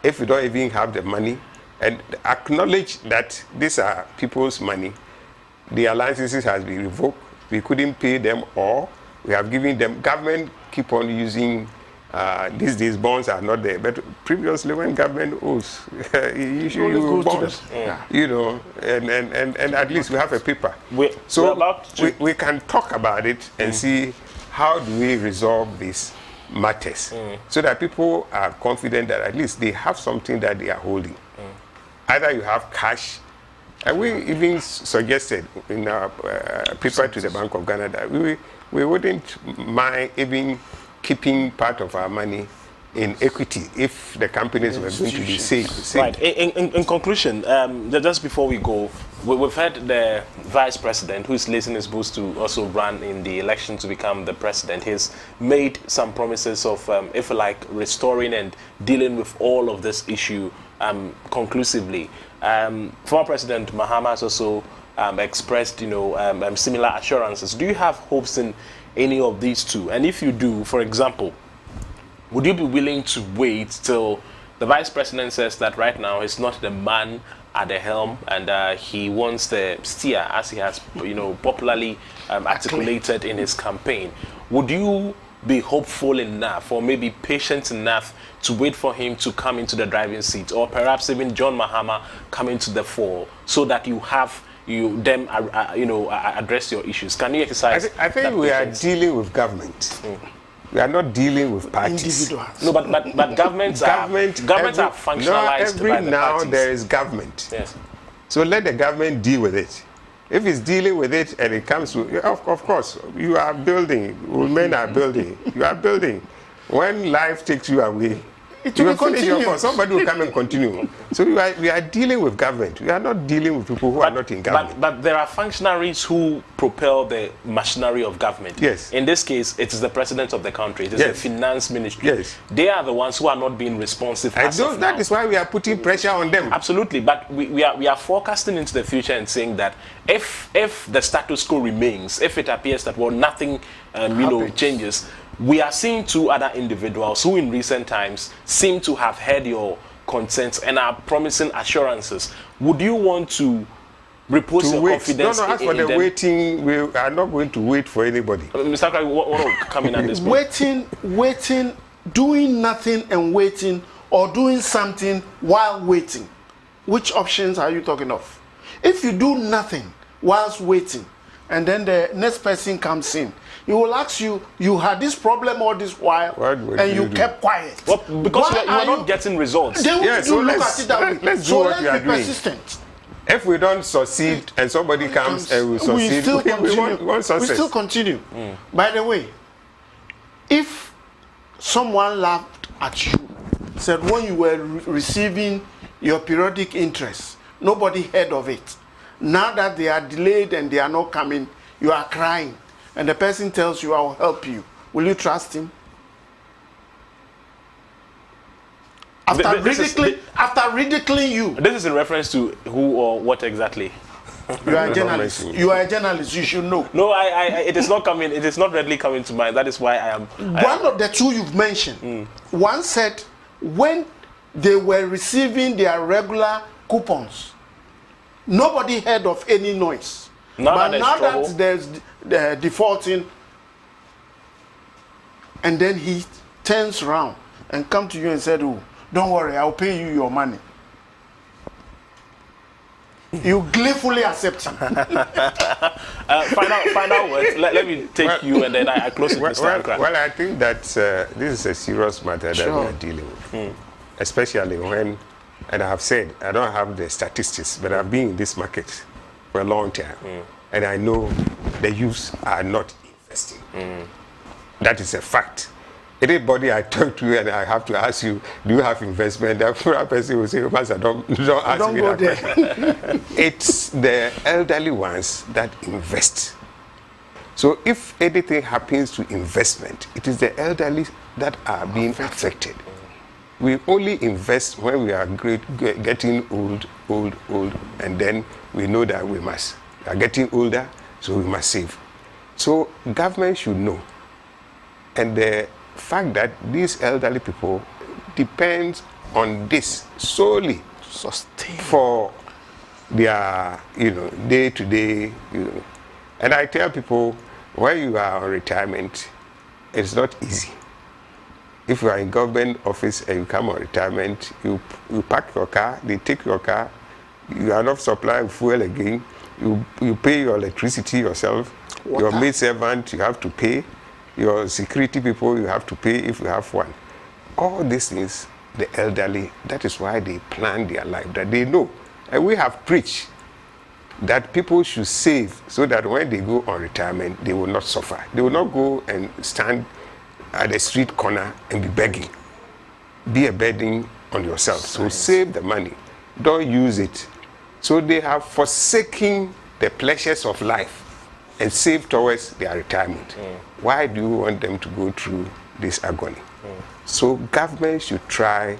if you don't even have the money and acknowledge that these are people's money. Their licenses has been revoked. We couldn't pay them, or we have given them. Government keep on using these days bonds are not there, but previously when government owes, you issue bonds, you know, and at least we have a paper. We can talk about it and see how do we resolve this matters so that people are confident that at least they have something that they are holding. Either you have cash, and we even suggested in our paper to the Bank of Ghana that we wouldn't mind even keeping part of our money in equity if the companies were going to be safe. Right. In conclusion, just before we go, we've had the vice president who is lacing his boots to also run in the election to become the president. He's made some promises of, if you like, restoring and dealing with all of this issue conclusively. Former President Mahama has also expressed, similar assurances. Do you have hopes in any of these two? And if you do, for example, would you be willing to wait till the vice president says that right now he's not the man at the helm and he wants the steer, as he has, popularly articulated in his campaign? Would you be hopeful enough, or maybe patient enough, to wait for him to come into the driving seat, or perhaps even John Mahama come into the fore, so that you have address your issues? Can you exercise? I think we are dealing with government. We are not dealing with parties. Individuals. No, but governments are functionalized every by the now parties. There is government. Yes. So let the government deal with it. If it's dealing with it and it comes to, of course, you are building. Women are building. You are building. When life takes you away, you will finish your course. Somebody will come and continue. So we are dealing with government. We are not dealing with people who are not in government. But there are functionaries who propel the machinery of government. Yes. In this case, it is the president of the country. It is the finance ministry. Yes. They are the ones who are not being responsive. That is why we are putting pressure on them. Absolutely. But we are forecasting into the future and saying that if the status quo remains, if it appears that nothing changes, we are seeing two other individuals who in recent times seem to have heard your concerns and are promising assurances. Would you want to repose your confidence as for the waiting, we are not going to wait for anybody. Mr. Akra, what will come in at this point? Waiting, doing nothing and waiting, or doing something while waiting. Which options are you talking of? If you do nothing whilst waiting, and then the next person comes in, he will ask you, you had this problem all this while, and you kept quiet. Well, because you are not getting results. Then you look at it that way. Let's do what we are doing. Persistent. If we don't succeed and somebody comes and we succeed, we want success. We still continue. By the way, if someone laughed at you, said when you were receiving your periodic interest, nobody heard of it. Now that they are delayed and they are not coming, you are crying. And the person tells you, I will help you. Will you trust him? After ridiculing you. This is in reference to who or what exactly? You are a journalist. You are a journalist. You should know. No, it is not coming. It is not readily coming to mind. That is why I am. One of the two you've mentioned. One said when they were receiving their regular coupons, nobody heard of any noise. But now that there's defaulting, and then he turns around and come to you and said, "Oh, don't worry, I'll pay you your money." You gleefully accept him. Final words. Let me take you, and then I close it. Well, I think that this is a serious matter that we are dealing with, especially when, and I have said, I don't have the statistics, but I've been in this market for a long time, and I know the youths are not investing. That is a fact. Anybody I talk to and I have to ask you, do you have investment? That person will say, Master, don't ask me that question. It's the elderly ones that invest. So if anything happens to investment, it is the elderly that are being affected. We only invest when we are getting old, and then we know that we are getting older, so we must save. So government should know. And the fact that these elderly people depend on this solely for their day-to-day. And I tell people, when you are on retirement, it's not easy. If you are in government office and you come on retirement, you park your car, they take your car, you are not supplying fuel again, you pay your electricity yourself, your maid servant you have to pay, your security people you have to pay if you have one. All these things, the elderly, that is why they plan their life, that they know. And we have preached that people should save so that when they go on retirement, they will not suffer. They will not go and stand at the street corner and be begging. Be a burden on yourself. So save the money. Don't use it. So they have forsaken the pleasures of life and save towards their retirement. Why do you want them to go through this agony? So government should try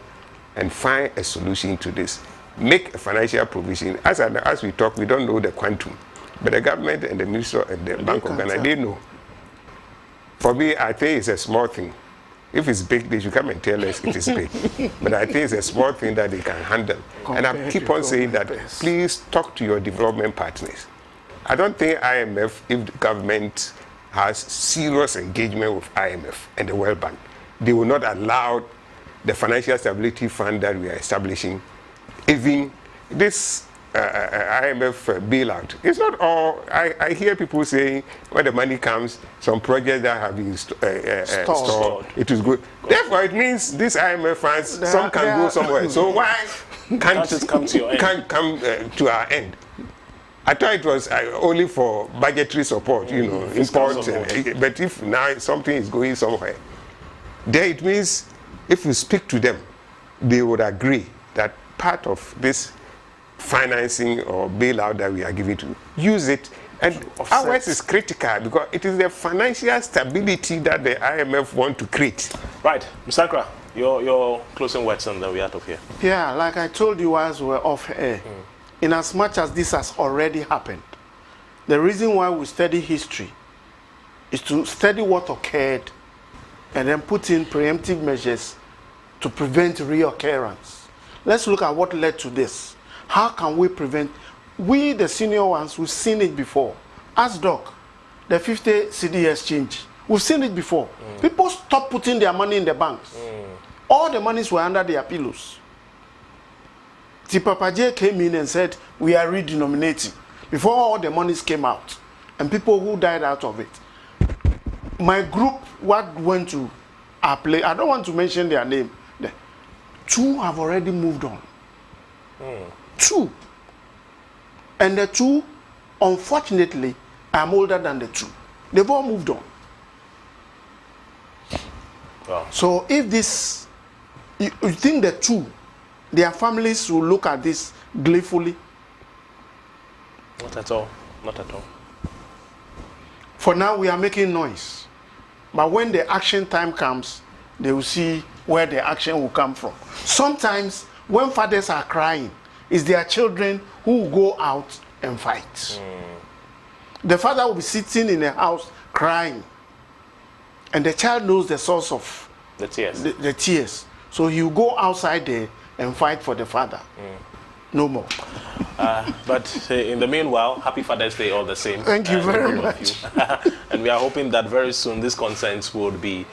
and find a solution to this. Make a financial provision. As we talk, we don't know the quantum, but the government and the Minister and the Bank of Ghana, they know. For me, I think it's a small thing. If it's big, they should come and tell us it is big. But I think it's a small thing that they can handle. And I keep on saying that, please talk to your development partners. I don't think IMF, if the government has serious engagement with IMF and the World Bank, they will not allow the Financial Stability Fund that we are establishing, even this IMF bailout. It's not all. I hear people saying when the money comes, some projects that have been stored, it is good. Therefore, it means this IMF funds, some can go somewhere. So why can't it come to your end? Can't come to our end? I thought it was only for budgetary support, imports. But if now something is going somewhere, then it means if you speak to them, they would agree that part of this financing or bailout that we are giving to, use it. And ours is critical because it is the financial stability that the IMF want to create. Right, Mr. Akra, your closing words and then we're out of here. Yeah, like I told you as we're off air, in as much as this has already happened, the reason why we study history is to study what occurred and then put in preemptive measures to prevent reoccurrence. Let's look at what led to this. How can we prevent? we, the senior ones, we've seen it before. As Doc, the 50 CD exchange, we've seen it before. People stopped putting their money in the banks. All the monies were under their pillows. Papa J came in and said, we are redenominating. Before all the monies came out, and people who died out of it. My group, what went to our place, I don't want to mention their name. The 2 have already moved on. 2. And the 2, unfortunately, I'm older than the 2. They've all moved on. Wow. So if this, you think the 2, their families will look at this gleefully? Not at all. Not at all. For now, we are making noise. But when the action time comes, they will see where the action will come from. Sometimes, when fathers are crying, it's their children who will go out and fight. The father will be sitting in the house crying. And the child knows the source of the tears. The tears. So he will go outside there and fight for the father. No more. But in the meanwhile, happy Father's Day all the same. Thank you very much. And we are hoping that very soon these concerns would be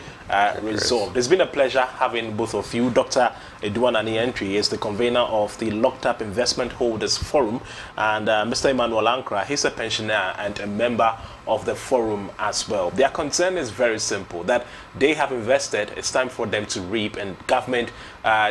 resolved. It's been a pleasure having both of you. Dr. 𝗧𝗵𝗲𝗘 is the convener of the Locked Up Investment Holders Forum, and Mr. Emmanuel Ankra, he's a pensioner and a member of the forum as well. Their concern is very simple, that they have invested, it's time for them to reap, and government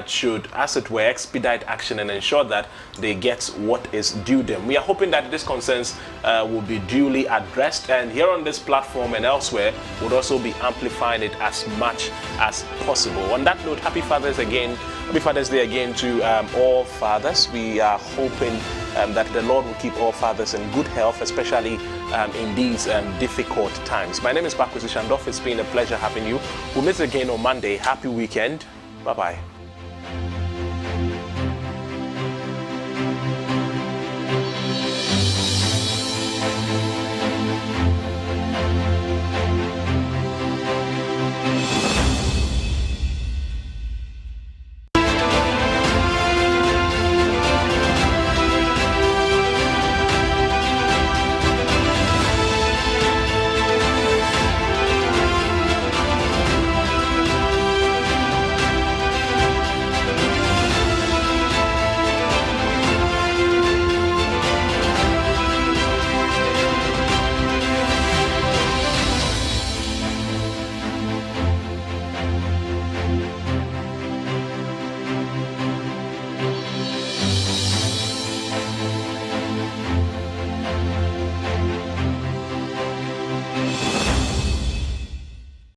should, as it were, expedite action and ensure that they get what is due them. We are hoping that these concerns will be duly addressed, and here on this platform and elsewhere, we'll also be amplifying it as much as possible. On that note, happy Father's Day again to all fathers. We are hoping that the Lord will keep all fathers in good health, especially in these difficult times. My name is 𝗓𝗂𝗧𝗵𝗲𝗘. It's been a pleasure having you. We'll meet again on Monday. Happy weekend. Bye-bye.